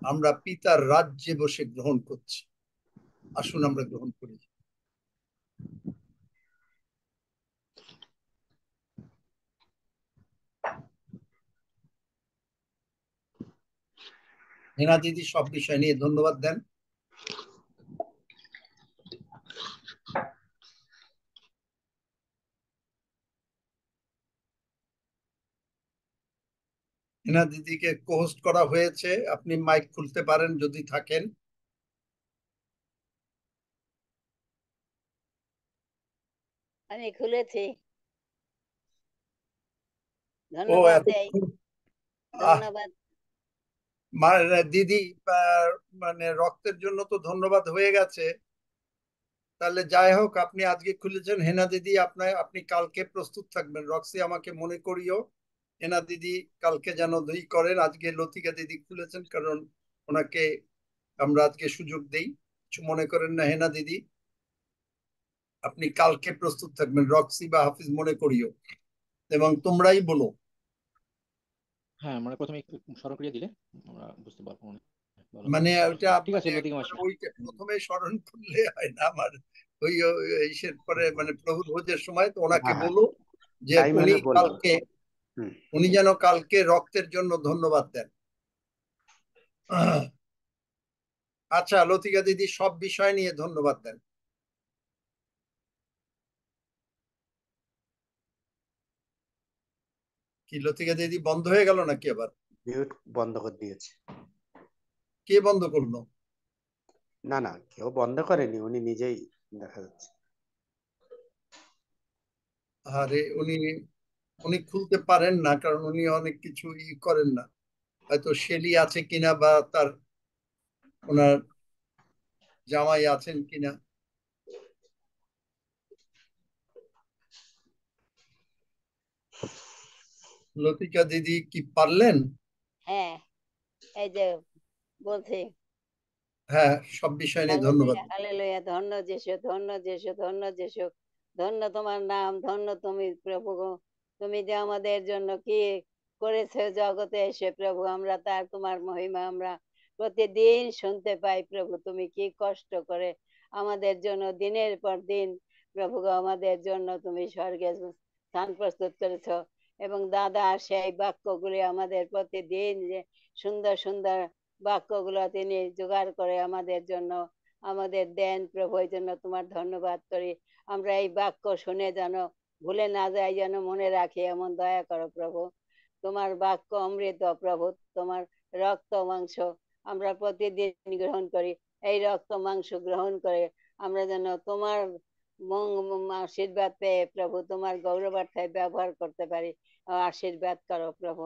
আমরা পিতার রাজ্যে বসে গ্রহণ করছি। আসুন আমরা গ্রহণ করি। হেনা দিদি সব বিষয় নিয়ে ধন্যবাদ দেন। হেনা দিদিকে কোহোস্ট করা হয়েছে, আপনি মাইক খুলতে পারেন যদি থাকেন। আমি খুলেছি। ও ধন্যবাদ এত দেই। ধন্যবাদ। দিদি, মানে রক্তের জন্য তো ধন্যবাদ হয়ে গেছে, তাহলে যাই হোক, আপনি আজকে খুলেছেন। হেনা দিদি, আপনি কালকে প্রস্তুত থাকবেন। রক্সি আমাকে মনে করিও, হেনা দিদি কালকে যেন দুই করেন। আজকে লতিকা দিদি খুলেছেন, কারণ ওনাকে আমরা আজকে সুযোগ দেই। কিছু মনে করেন না হেনা দিদি, আপনি কালকে প্রস্তুত থাকবেন। রক্সি বা হাফিজ মনে করিও, এবং তোমরাই বলো। হ্যাঁ, আমরা প্রথমে একটু স্মরণ করিয়ে দিলে আমরা বুঝতে পারবো মনে হয় ভালো হয়। মানে ওটা ঠিক আছে মানে লতিকা একবার মাসি। ওইটা প্রথমে স্মরণ করলে হয় না আমার। ইসের পরে মানে প্রভু ভোজের সময় তো ওনাকে হ্যাঁ হ্যাঁ, বলো যে টাইম উনি হলে বলবো। কালকে, হুম। উনি যেন কালকে রক্তের জন্য ধন্যবাদ দেন। আচ্ছা লতিকা দিদি, সব বিষয় নিয়ে ধন্যবাদ দেন। কি লতিকা দিদি বন্ধ হয়ে গেল নাকি আবার? মিউট বন্ধ করে দিয়েছে। কে বন্ধ করলো? না না, কেউ বন্ধ করেনি, উনি নিজেই দেখা যাচ্ছে। আরে উনি উনি খুলতে পারেন না, কারণ উনি অনেক কিছু করেন না। হয়তো শেলি আছে কিনা, বা তার ওনার জামাই আছেন কিনা। লতিকা দিদি কি পারলেন? হ্যাঁ, এই যে বলছি, হ্যাঁ, সব বিষয় নিয়ে ধন্যবাদ। হালেলুয়া হালেলুয়া, ধন্য যিশু, ধন্য যিশু, ধন্য যিশু, ধন্য তোমার নাম, ধন্য তুমি প্রভু গো। তুমি যে আমাদের জন্য কি করেছো জগতে এসে প্রভু, আমরা তার তোমার মহিমা আমরা প্রতিদিন শুনতে পাই প্রভু। তুমি কি কষ্ট করে আমাদের জন্য দিনের পর দিন প্রভু গো, আমাদের জন্য তুমি স্বর্গে স্থান প্রস্তুত করেছো। এবং দাদা সেই বাক্যগুলি আমাদের প্রতিদিন যে সুন্দর সুন্দর বাক্যগুলো তিনি জোগাড় করে আমাদের জন্য আমাদের দেন প্রভু। এই জন্য তোমার ধন্যবাদ করি। আমরা এই বাক্য শুনে যেন ভুলে না যাই, যেন মনে রাখি, এমন দয়া করো প্রভু। তোমার বাক্য অমৃত প্রভু, তোমার রক্ত মাংস আমরা প্রতিদিন গ্রহণ করি। এই রক্ত মাংস গ্রহণ করে আমরা যেন তোমার আশীর্বাদ পেয়ে প্রভু তোমার গৌরবার্থায় ব্যবহার করতে পারি। আশীর্বাদ করো প্রভু।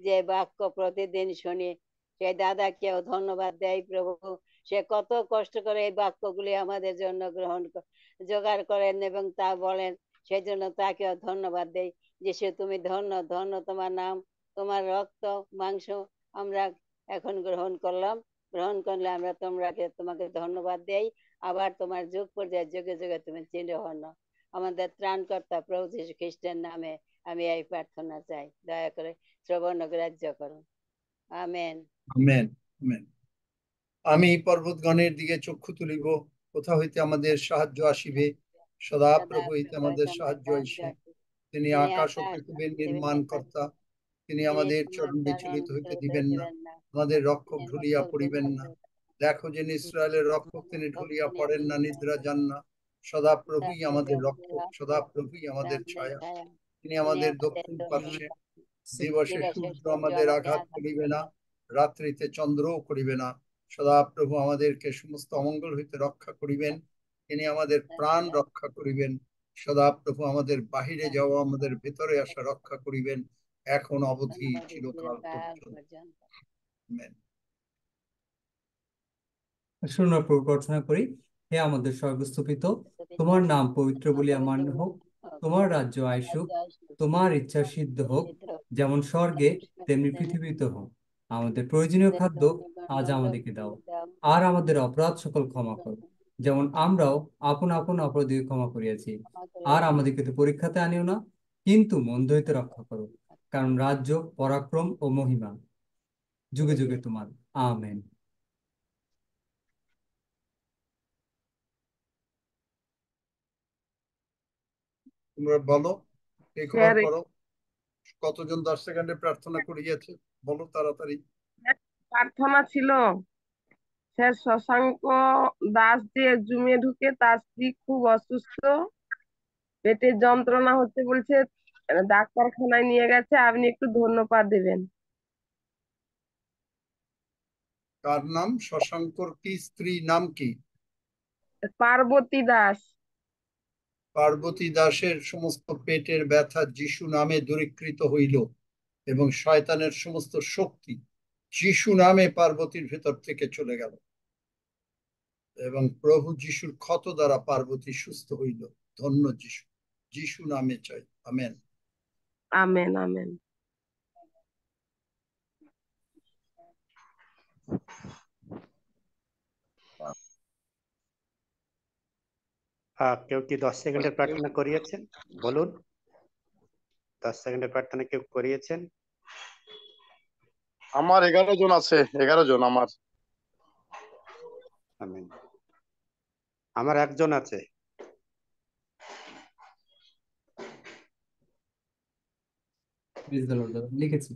যে বাক্য প্রতিদিন শুনি, সে দাদাকেও ধন্যবাদ দেয় প্রভু। সে কত কষ্ট করে এই বাক্যগুলি আমাদের জন্য জোগাড় করেন এবং তা বলেন। সেই জন্য তাকেও ধন্যবাদ দেই। যিশু তুমি ধন্য, ধন্য তোমার নাম, তোমার রক্ত মাংস আমরা এখন গ্রহণ করলাম। গ্রহণ করলে আমরা তোমাকে ধন্যবাদ দেই। আবার তোমার যুগ পর্যায়ে যুগে যুগে তুমি চিরহন। আমাদের ত্রাণকর্তা প্রভু যীশু খ্রিস্টের নামে আমি এই প্রার্থনা চাই, দয়া করে শ্রবণ ও গ্রাহ্য করুন। আমেন। Amen, amen. আমি পর্বতগণের দিকে চক্ষু তুলিব, কোথা হইতে আমাদের সাহায্য আসিবে। সদা সদা প্রভু হইতে প্রভু আমাদের আমাদের সাহায্য সাহায্য আইসে। আছে। তিনি তিনি আকাশ ও আকাশ ও পৃথিবীর পৃথিবীর নির্মাণ নির্মাতা। কর্তা। তিনি তিনি আমাদের তোমার চরণ চরণ বিচলিত হইতে বিচলিত দিবেন না, দিবেন না। আমাদের রক্ষক তিনি ঢুলিয়া রক্ষক পড়িবেন দুনিয়া না। পরিত্রাতা। দেখো যে ইসরায়েলের রক্ষক, তিনি ঢুলিয়া পড়েন না, নিদ্রা যান না। সদা প্রভুই আমাদের রক্ষক, সদা প্রভুই আমাদের আমাদের ছায়া। ছায়া। তিনি তিনি আমাদের আমাদের দক্ষিণ দক্ষিণ পার্শ্বে। পার্শ্বে। দিবসে দিবসে সূর্য সূর্য আমাদের আমাদের আঘাত আঘাত করিবে না, করিবে না। রাত্রিতে চন্দ্রও করিবে না। সদা প্রভু আমাদেরকে সমস্ত অমঙ্গল হইতে রক্ষা করিবেন। তিনি আমাদের প্রাণ রক্ষা করিবেন। সদা প্রভু আমাদের বাহিরে যাওয়া, আমাদের ভেতরে আসা রক্ষা করিবেন, এখন অবধি চিরকাল চিরকাল পর্যন্ত। পর্যন্ত। আমেন। শুনুন প্রভু, প্রার্থনা করি। হে আমাদের স্বর্গস্থপিত, তোমার নাম পবিত্র বলিয়া মান্য হোক। তোমার রাজ্য আইসুক। তোমার ইচ্ছা সিদ্ধ হোক, যেমন স্বর্গে তেমনি পৃথিবীতে হোক। আমাদের প্রয়োজনীয় খাদ্য আজ আমাদেরকে দাও। আর আমাদের অপরাধ সকল ক্ষমা করো, যেমন আমরাও আপন আপন অপরাধীকে ক্ষমা করিয়াছি। আর আমাদেরকে তো পরীক্ষাতে আনিও না, কিন্তু মন্দ হইতে রক্ষা করো। কারণ রাজ্য, পরাক্রম ও মহিমা যুগে যুগে তোমার। আমেন। তোমরা বলো, টেক ওভার স্যার করো। কতজন 10 সেকেন্ডে প্রার্থনা করিয়াছে বলো তাড়াতাড়ি। প্রার্থনা ছিল। স্যার শশাঙ্ক দাস যে জুমে ঢুকে, তার স্ত্রী খুব অসুস্থ, পেটের যন্ত্রণা হচ্ছে বলছে, ডাক্তারখানায় নিয়ে গেছে। আপনি একটু ধন্যবাদ দেবেন। কার নাম? শশাঙ্কর কি স্ত্রী নাম কি? পার্বতী দাস। পার্বতী দাসের সমস্ত পেটের ব্যথা যিশু নামে দূরীকৃত হইল, এবং শয়তানের সমস্ত শক্তি যিশু নামে পার্বতীর ভেতর থেকে চলে গেল। এবং প্রভু যিশুর ক্ষত দ্বারা পার্বতী সুস্থ হইল। ধন্য যিশু, যিশু নামে চাই, আমেন। Amen amen. কেউ কি 10 সেকেন্ডের প্রার্থনা করিয়েছেন? বলুন, 10 সেকেন্ডের প্রার্থনা কেউ করিয়েছেন? আমার 11 জন আছে, 11 জন আমার। আমেন। আমার একজন আছে। প্রেজ দ্য লর্ড, লিখেছি।